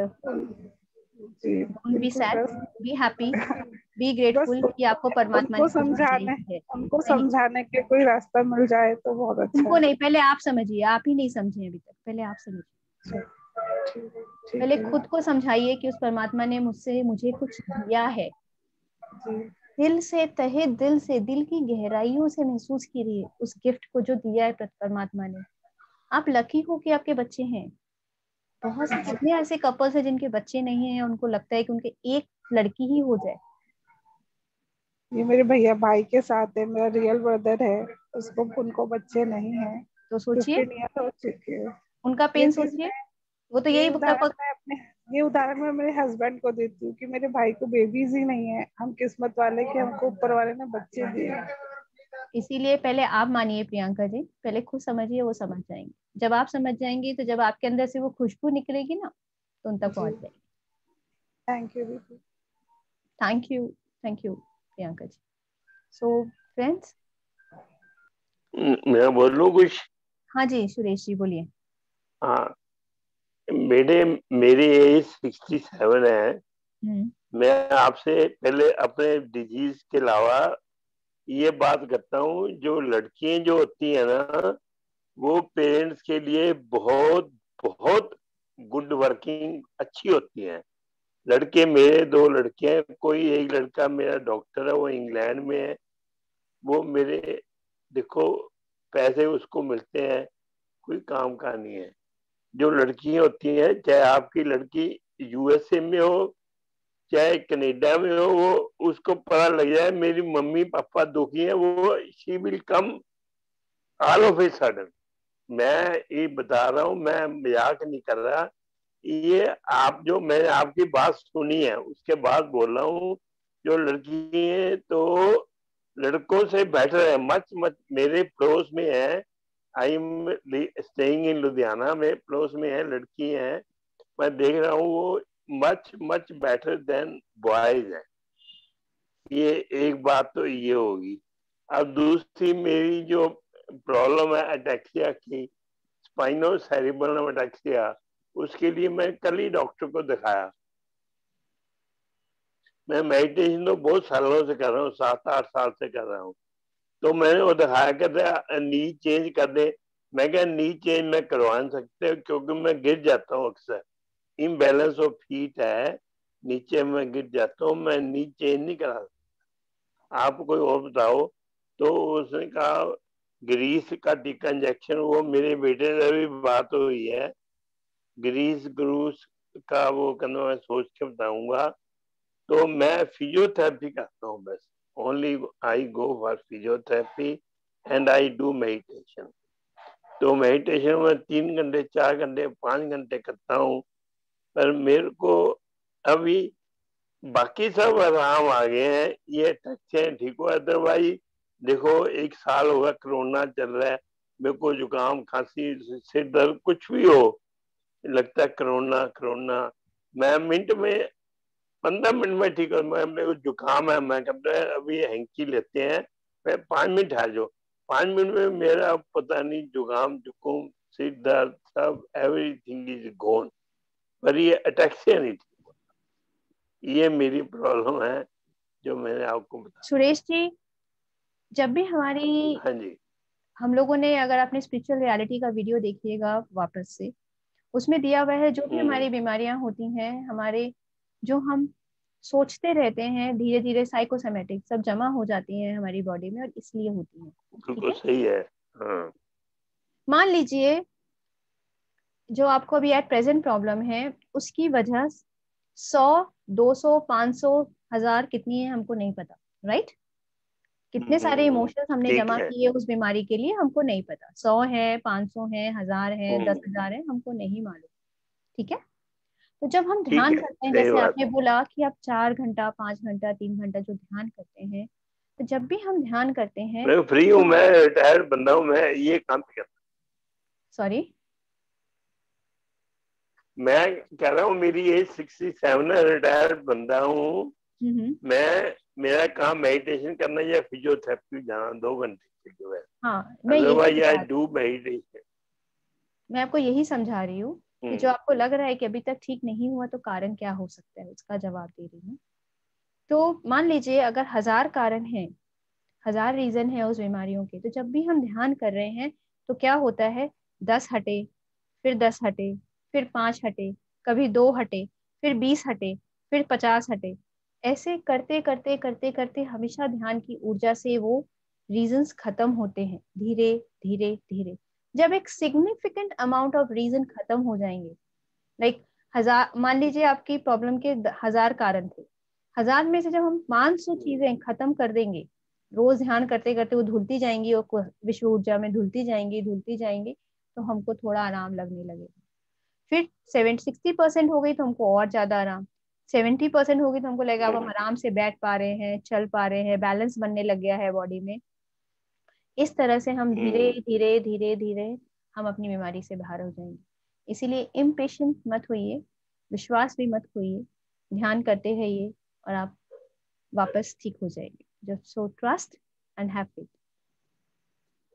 जी डोंट बी बिल्कुल। सैड, बस बी हैप्पी, बी बस ग्रेटफुल कि आपको परमात्मा उनको ने कुछ भेजा समझाने, ही है। उनको नहीं, समझाने के कोई रास्ता मिल जाए तो बहुत अच्छा उनको है। नहीं, पहले आप समझिए, आप ही नहीं समझे अभी तक, पहले आप समझिए, ठीक है, ठीक पहले है खुद को समझाइए कि उस परमात्मा ने मुझसे मुझे कुछ दिया है, जी। दिल से, तहे दिल से, दिल की गहराइयों से महसूस कीजिए उस गिफ्ट को जो दिया है परमात्मा ने। आप लकी हो कि आपके बच्चे हैं, बहुत से कितने ऐसे कपल्स हैं जिनके बच्चे नहीं हैं, उनको लगता है कि उनके एक लड़की ही हो जाए। ये मेरे भैया भाई के साथ है, मेरा रियल ब्रदर है, उसको उनको बच्चे नहीं है, तो सोचिए 15 ईयर हो चुके हैं। उनका ये पेन, चीज सोचिए, मैं, वो तो ये यही उदाहरण मैं अपने, ये उदाहरण मैं मेरे हस्बैंड को देती हूँ कि मेरे भाई को बेबीज ही नहीं है, हम किस्मत वाले कि हमको ऊपर वाले ने बच्चे दिए। इसीलिए पहले आप मानिए प्रियंका जी, पहले खुद समझिए, वो समझ जाएंगे। जब आप समझ जाएंगी, तो जब आपके अंदर से वो खुशबू निकलेगी ना, तो उन तक जी पहुंच जाएगी। थैंक यू दीदी। Thank you, thank you Priyanka ji. So friends, मैं बोल लूं कुछ? हाँ जी सुरेश जी बोलिए। हाँ, मेरी एज 67 है। हम्म। मैं आपसे पहले अपने डिजीज के अलावा ये बात करता हूँ, जो लड़कियां जो होती है ना, वो पेरेंट्स के लिए बहुत बहुत गुड वर्किंग अच्छी होती हैं। लड़के, मेरे 2 लड़के हैं, कोई एक लड़का मेरा डॉक्टर है, वो इंग्लैंड में है। वो मेरे, देखो, पैसे उसको मिलते हैं, कोई काम का नहीं है। जो लड़कियां होती हैं, चाहे आपकी लड़की यूएसए में हो चाहे कनाडा में हो, वो उसको पता लग जाए मेरी मम्मी पापा दुखी है, वो she will come all of a sudden. मैं ये बता रहा हूँ, मैं मजाक नहीं कर रहा। ये आप, जो मैंने आपकी बात सुनी है उसके बाद बोल रहा हूँ, जो लड़की है तो लड़कों से बेटर है, मच मच। मेरे पड़ोस में है, I am staying in Ludhiana में, पड़ोस में है, लड़की है, मैं देख रहा हूँ वो much much better than boys है। ये एक बात तो ये होगी। अब दूसरी मेरी जो प्रॉब्लम है अटैक्सिया की, स्पाइनो सेरिबेलम अटैक्सिया, उसके लिए मैं कल ही डॉक्टर को दिखाया। मैं मेडिटेशन तो बहुत सालों से कर रहा हूँ, 7-8 साल से कर रहा हूँ। तो मैंने वो दिखाया, कहते नी चेंज कर दे। मैं क्या नी चेंज मैं करवा नहीं सकते, क्योंकि मैं गिर जाता हूँ अक्सर, इम्बैलेंस ऑफ फीट है, नीचे मैं गिर जाता हूँ, मैं नी चेंज नहीं करा सकता। आप कोई और बताओ। तो उसने कहा ग्रीस का टीका इंजेक्शन, वो मेरे बेटे से भी बात हुई है, ग्रीस ग्रूस का वो कहना, मैं सोच के बताऊंगा। तो मैं फिजियोथेरेपी करता हूँ बस, only I go for physiotherapy and I do meditation. तो मेडिटेशन में 3 घंटे 4 घंटे 5 घंटे करता हूँ। पर मेरे को अभी बाकी सब आराम आ गए हैं, ये टच ठीक हुआ। अदरवाइज देखो 1 साल होगा कोरोना चल रहा है, मेरे को जुकाम खांसी सिर दर्द कुछ भी हो, लगता है कोरोना कोरोना। मैं मिनट में 15 मिनट में ठीक है। मैं मेरे को जुकाम है, मैं कहता है अभी हैंकी लेते हैं, मैं 5 मिनट आ जाओ, 5 मिनट में मेरा पता नहीं जुकाम जुकुम सिर दर्द सब एवरीथिंग इज गॉन। पर ये अटैक से नहीं ठीक हुआ। ये मेरी प्रॉब्लम है जो मैंने आपको बताया। सुरेश जी, जब भी हमारी हाँ जी। हम लोगों ने, अगर आपने स्पिरिचुअल रियलिटी का वीडियो देखिएगा वापस से, उसमें दिया हुआ है जो भी हमारी बीमारियां होती हैं, हमारे जो हम सोचते रहते हैं, धीरे धीरे साइकोसोमेटिक सब जमा हो जाती हैं हमारी बॉडी में, और इसलिए होती हैं। ठीक बिल्कुल है, सही है। हाँ। मान लीजिए जो आपको अभी एट प्रेजेंट प्रॉब्लम है, उसकी वजह 100, 200, 500, 1000 कितनी है हमको नहीं पता, राइट? कितने सारे इमोशंस हमने ठीक जमा है। किए उस बीमारी के लिए हमको नहीं पता। 100 है, 500 है, 1000 है, हम्म, 10,000 है, हमको नहीं मालूम। ठीक है, तो जब हम ठीक ध्यान है, करते हैं, सही जैसे बात आपने है। बोला कि आप 4 घंटा, 5 घंटा, 3 घंटा जो ध्यान करते हैं, तो जब भी हम ध्यान करते हैं मैं फ्री तो हूँ, मैं रिटायर्ड बंदा हूँ, मैं ये काम नहीं करता। सॉरी, मैं कह रहा हूँ मेरी एज 67 है, रिटायर्ड बंदा हूँ मैं। मेरा काम मेडिटेशन करना या फिजियोथेरेपी जाना 2 घंटे के जो है। हाँ, मैं यही अदरवाइज आई बता, डू मेडिटेशन। मैं आपको यही समझा रही हूँ कि जो आपको लग रहा है कि अभी तक ठीक नहीं हुआ, तो कारण क्या हो सकता है, उसका जवाब दे रही हूँ। तो मान लीजिए अगर 1000 कारण हैं, 1000 रीजन है उस बीमारियों के, तो जब भी हम ध्यान कर रहे हैं तो क्या होता है, 10 हटे, फिर 10 हटे, फिर 5 हटे, कभी 2 हटे, फिर 20 हटे, फिर 50 हटे। ऐसे करते करते करते करते हमेशा ध्यान की ऊर्जा से वो रीजंस खत्म होते हैं, धीरे धीरे धीरे। जब एक सिग्निफिकेंट अमाउंट ऑफ रीजन खत्म हो जाएंगे, लाइक 1000, मान लीजिए आपकी प्रॉब्लम के 1000 कारण थे, 1000 में से जब हम 500 चीजें खत्म कर देंगे, रोज ध्यान करते करते वो धुलती जाएंगी और विश्व ऊर्जा में धुलती जाएंगी, तो हमको थोड़ा आराम लगने लगेगा। फिर 60% हो गई तो हमको और ज्यादा आराम, 70% हो गई तो हमको लगेगा अब हम आराम से बैठ पा रहे हैं, चल पा रहे हैं, बैलेंस बनने लग गया है बॉडी में। इस तरह से हम धीरे धीरे धीरे धीरे हम अपनी बीमारी से बाहर हो जाएंगे। इसीलिए इम्पेशेंट मत होइए, विश्वास भी मत खोइए, ध्यान करते रहिए और आप वापस ठीक हो जाएंगे। Just so trust and have faith.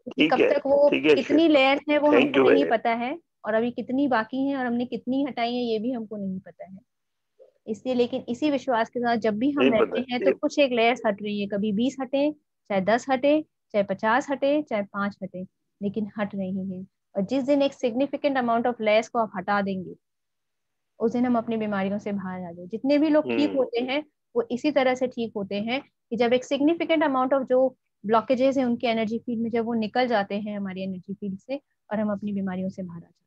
क्योंकि ठीक कब है, तक वो ठीक है कितनी शिल्पा, लेयर्स है वो थैंक हमको यू। नहीं पता है, और अभी कितनी बाकी हैं और हमने कितनी हटाई है ये भी हमको नहीं पता है। इसलिए लेकिन इसी विश्वास के साथ जब भी हम नहीं रहते पता, हैं तो कुछ एक लेयर्स हट रही है, कभी 20 हटे, चाहे 10 हटे, चाहे 50 हटे, चाहे 5 हटे, लेकिन हट रही है। और जिस दिन एक सिग्निफिकेंट अमाउंट ऑफ लेयर्स को आप हटा देंगे, उस दिन हम अपनी बीमारियों से बाहर आ जाए। जितने भी लोग ठीक होते हैं वो इसी तरह से ठीक होते हैं कि जब एक सिग्निफिकेंट अमाउंट ऑफ जो ब्लॉकेजेस है उनकी एनर्जी फील्ड में, जब वो निकल जाते हैं हमारी एनर्जी फील्ड से, और हम अपनी बीमारियों से बाहर आ जाते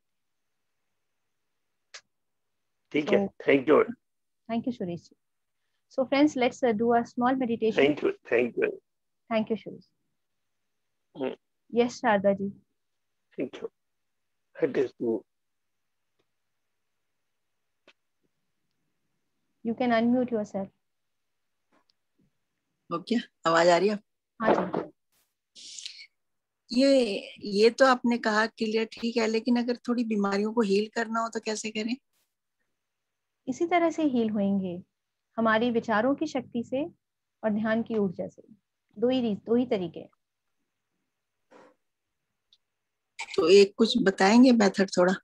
ठीक है, हैं। Thank you. Thank you Suresh ji. So friends, let's do a small meditation. Thank you, thank you. Thank you, Suresh. Yes, Sharda ji. Thank you. It is true. You can unmute yourself. Okay, आवाज आ रही है? हाँ जी। ये तो आपने कहा clear, ठीक है, लेकिन अगर थोड़ी बीमारियों को हील करना हो तो कैसे करें? इसी तरह से हील होंगे, हमारी विचारों की शक्ति से और ध्यान की ऊर्जा से। दो ही तरीके। तो एक कुछ बताएंगे मेथड थोड़ा?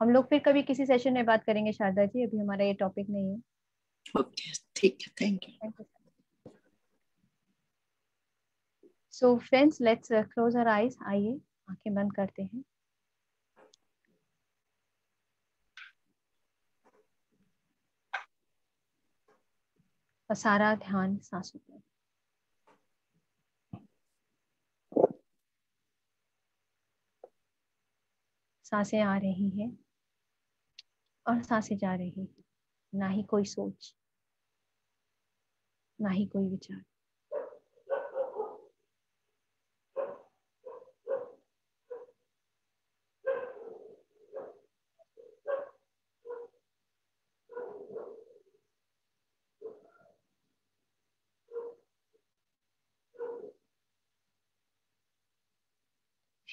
हम लोग फिर कभी किसी सेशन में बात करेंगे शारदा जी, अभी हमारा ये टॉपिक नहीं है। ओके, ठीक है, thank you. Thank you. So friends, let's close our eyes. आइए आंखें बंद करते हैं। और सारा ध्यान सांसों पर। सांसें आ रही हैं और सांसें जा रही हैं, ना ही कोई सोच, ना ही कोई विचार।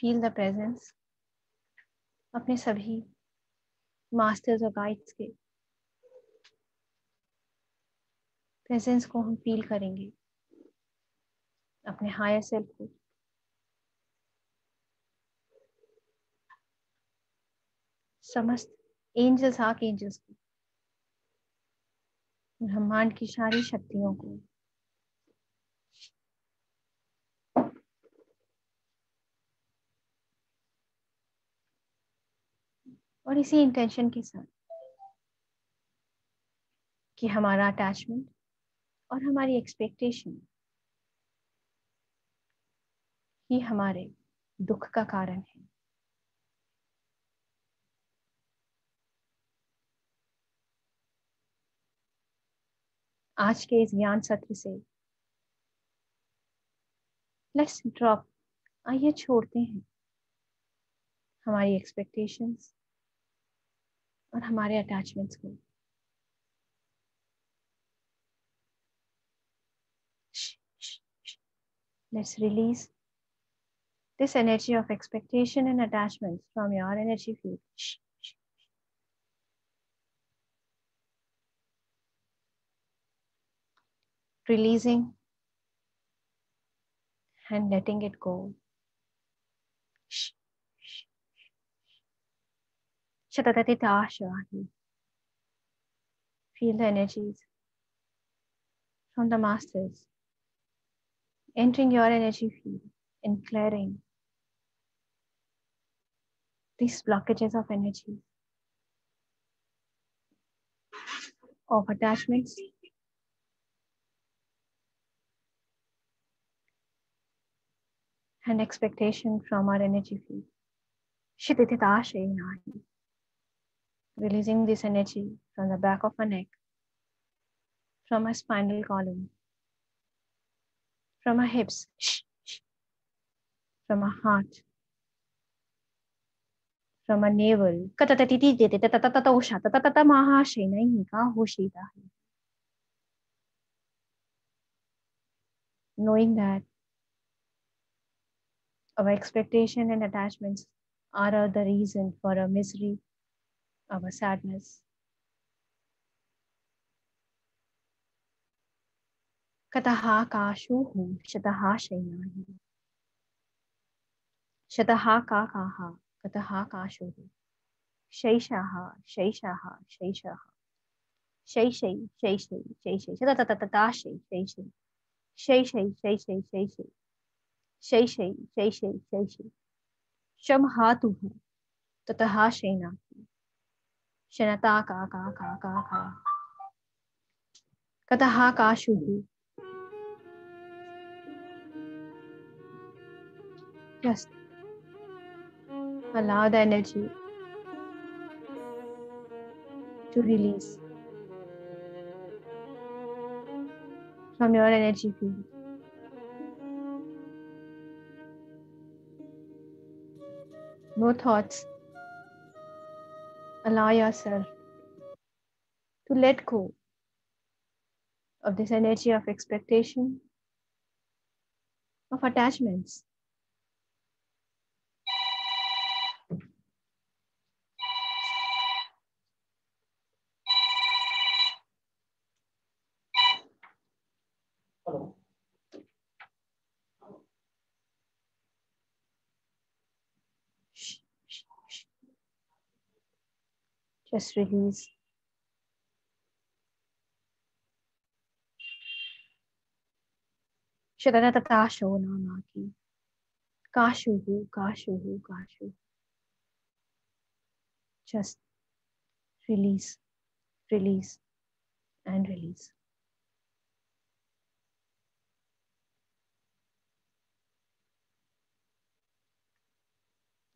फील द प्रेजेंस अपने सभी मास्टर्स और गाइड्स के प्रेजेंस को हम फील करेंगे, अपने हायर सेल्फ को, समस्त एंजल्स, आर्क एंजल्स को, ब्रह्मांड की सारी शक्तियों को। और इसी इंटेंशन के साथ कि हमारा अटैचमेंट और हमारी एक्सपेक्टेशन ही हमारे दुख का कारण है। आज के इस ज्ञान सत्र से लेट्स ड्रॉप, आइए छोड़ते हैं हमारी एक्सपेक्टेशंस और हमारे अटैचमेंट्स को। Let's release this energy of expectation and attachments from your energy field. Releasing and letting it go. Feel the energies from the masters entering your energy field and clearing these blockages of energy, of attachments, and expectation from our energy field. Releasing this energy from the back of our neck, from our spinal column, from our hips, from our heart, from our navel. Knowing that our expectation and attachments are the reason for our misery, our sadness. Kataha kashuhu shataha shainahi. Shataha kakaha kataha kashuhu. Shaishaha shaishaha shaishaha. Shay shay shay shay shay shay. Shatatatata shay shay shay. Shay shay shay shay shay shay. Shay shay shay shay shay shay. Shamhatuhu tataha shainahi. Shanata ka ka ka ka ka. Kataha kashuhu. Just allow the energy to release from your energy field. No thoughts. Allow yourself to let go of this energy of expectation, of attachments. Just release. Shadanatasho namaki. Kashuhu, kashuhu, kashu. Just release, release, and release.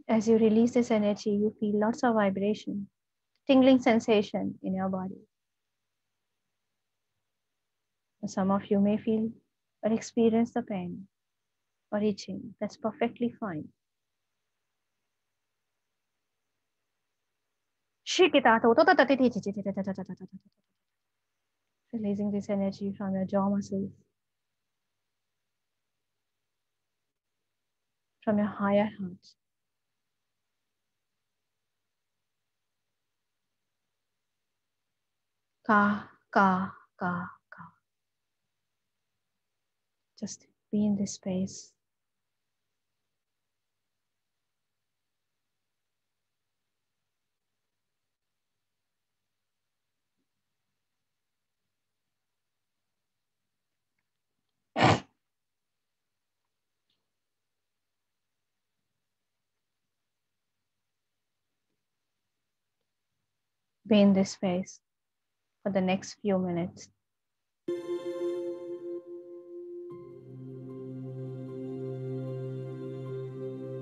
As you release this energy, you feel lots of vibration, tingling sensation in your body. Some of you may feel or experience the pain or itching. That's perfectly fine. Releasing this energy from your jaw muscles, from your higher heart. Ka, ka, ka, ka. Just be in this space. Be in this space for the next few minutes.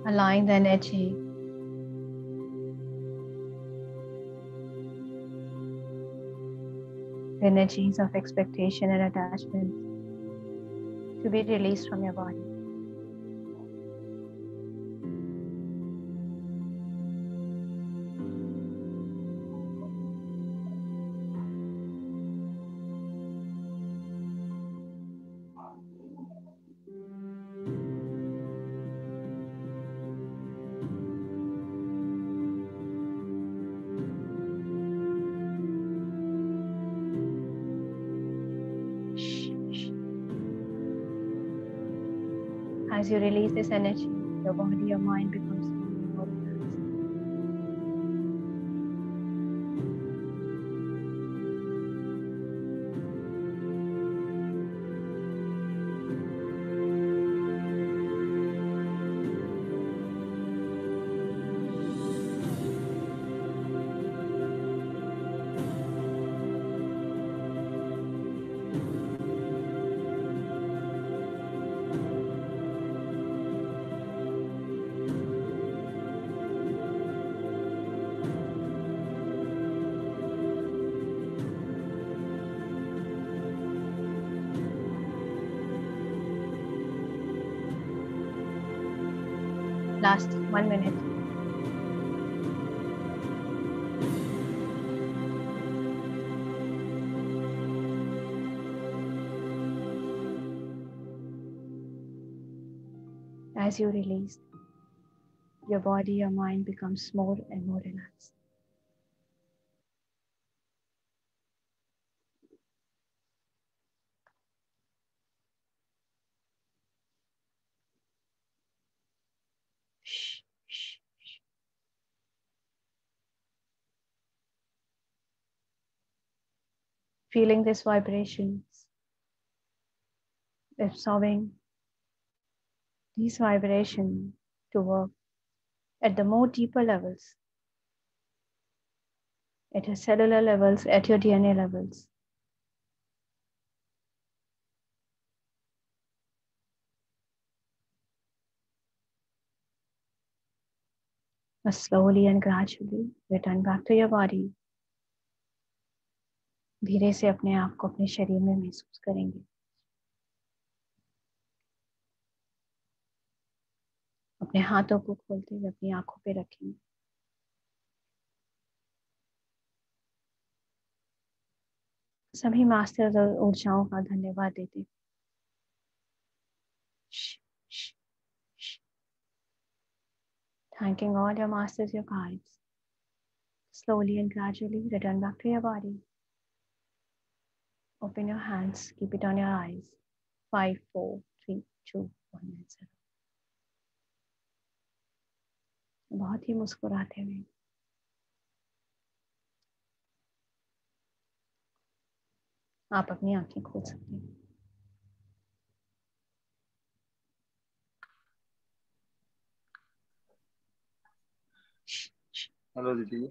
Allowing the energy the energies of expectation and attachment to be released from your body. As you release this energy, your body, your mind becomes more relaxed. Last 1 minute. As you release, your body, your mind becomes more and more relaxed. Shh, shh, shh. Feeling these vibrations, absorbing these vibrations to work at the more deeper levels, at your cellular levels, at your DNA levels. Now slowly and gradually return back to your body. धीरे से अपने आप को अपने शरीर में महसूस करेंगे. अपने हाथों को खोलते हुए अपनी आंखों पे रखेंगे. सभी मास्टर्स और ऊर्जाओं का धन्यवाद देते. Thanking all your masters, your guides. Slowly and gradually return back to your body. Open your hands, keep it on your eyes. 5, 4, 3, 2, 1 and 0. बहुत ही मुस्कुराते हुए आप अपनी आंखें खोल सकते हैं। हेलो दीदी।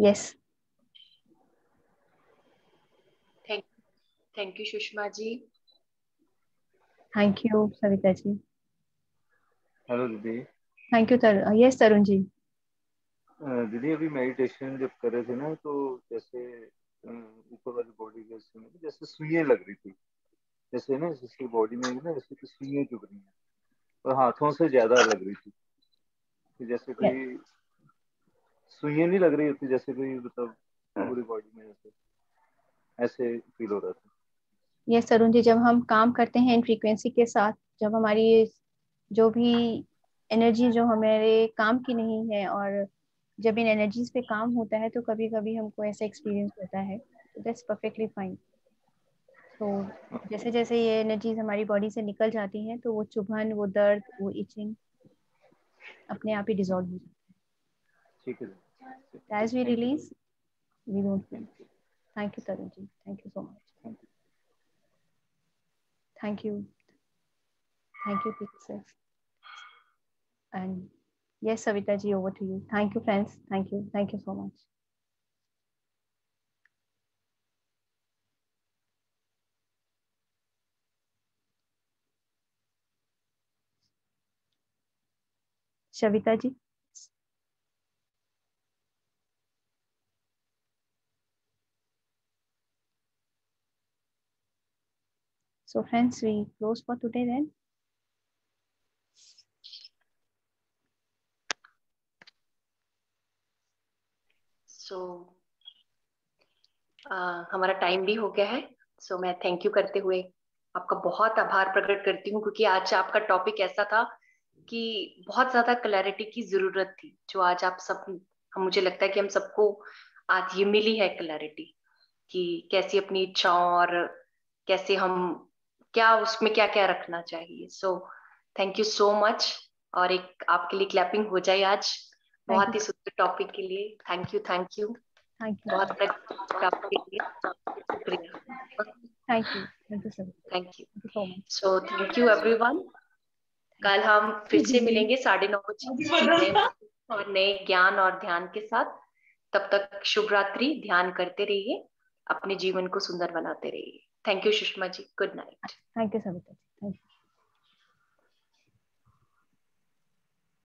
Yes, thank you Sushma ji. Thank you Savita ji. Hello दीदी। Thank you yes Tarun ji. दीदी अभी मेडिटेशन जब कर रहे थे ना, तो जैसे ऊपर वाली बॉडी जैसे में जैसे सुइयां लग रही थी, जैसे ना जिसकी बॉडी में ना जैसे कि सुइयां चुभ रही हैं, और हाथों से ज्यादा लग रही थी कि जैसे यस, कोई सुइयां नहीं लग रही होती, जैसे कोई मतलब पूरी बॉडी में जैसे ऐसे फील हो रहा था। यस तरुण जी, जब हम काम करते हैं इन फ्रीक्वेंसी के साथ, जब हमारी जो भी एनर्जी जो हमारे काम की नहीं है, और जब इन एनर्जीज पे काम होता है, तो कभी कभी हमको ऐसा एक्सपीरियंस होता है। That's perfectly fine. तो जैसे जैसे ये एनर्जीज हमारी बॉडी से निकल जाती हैं, तो वो चुभन, वो दर्द, वो इचिंग अपने आप ही डिजॉल्व हो जाता ठीक है है। As we thank you. Release, we don't feel. Thank you. Thank you Tarun ji, thank you so much. Thank you. Thank you, thank you sir. And yes Savita ji, over to you. Thank you friends, thank you so much. Shavita ji. So friends, we close for today then. सो हमारा time भी हो गया है। सो मैं thank you करते हुए आपका बहुत आभार प्रकट करती हूँ, क्योंकि आज आपका टॉपिक ऐसा था कि बहुत ज्यादा क्लैरिटी की जरूरत थी, जो आज आप सब, मुझे लगता है कि हम सबको आज ये मिली है क्लैरिटी, कि कैसी अपनी इच्छाओं और कैसे हम क्या उसमें क्या क्या रखना चाहिए। So thank you so much. और एक आपके लिए क्लैपिंग हो जाए आज, बहुत ही सुंदर टॉपिक के लिए। Thank you, thank you. Thank you. बहुत आपके लिए शुक्रिया। Thank you sir. Thank you. Thank you so much. So thank you everyone. कल हम फिर से मिलेंगे 9:30 बजे और नए ज्ञान और ध्यान के साथ। तब तक शुभ रात्रि। ध्यान करते रहिए, अपने जीवन को सुंदर बनाते रहिए। Thank you Sushma ji. Good night. Thank you Savita ji.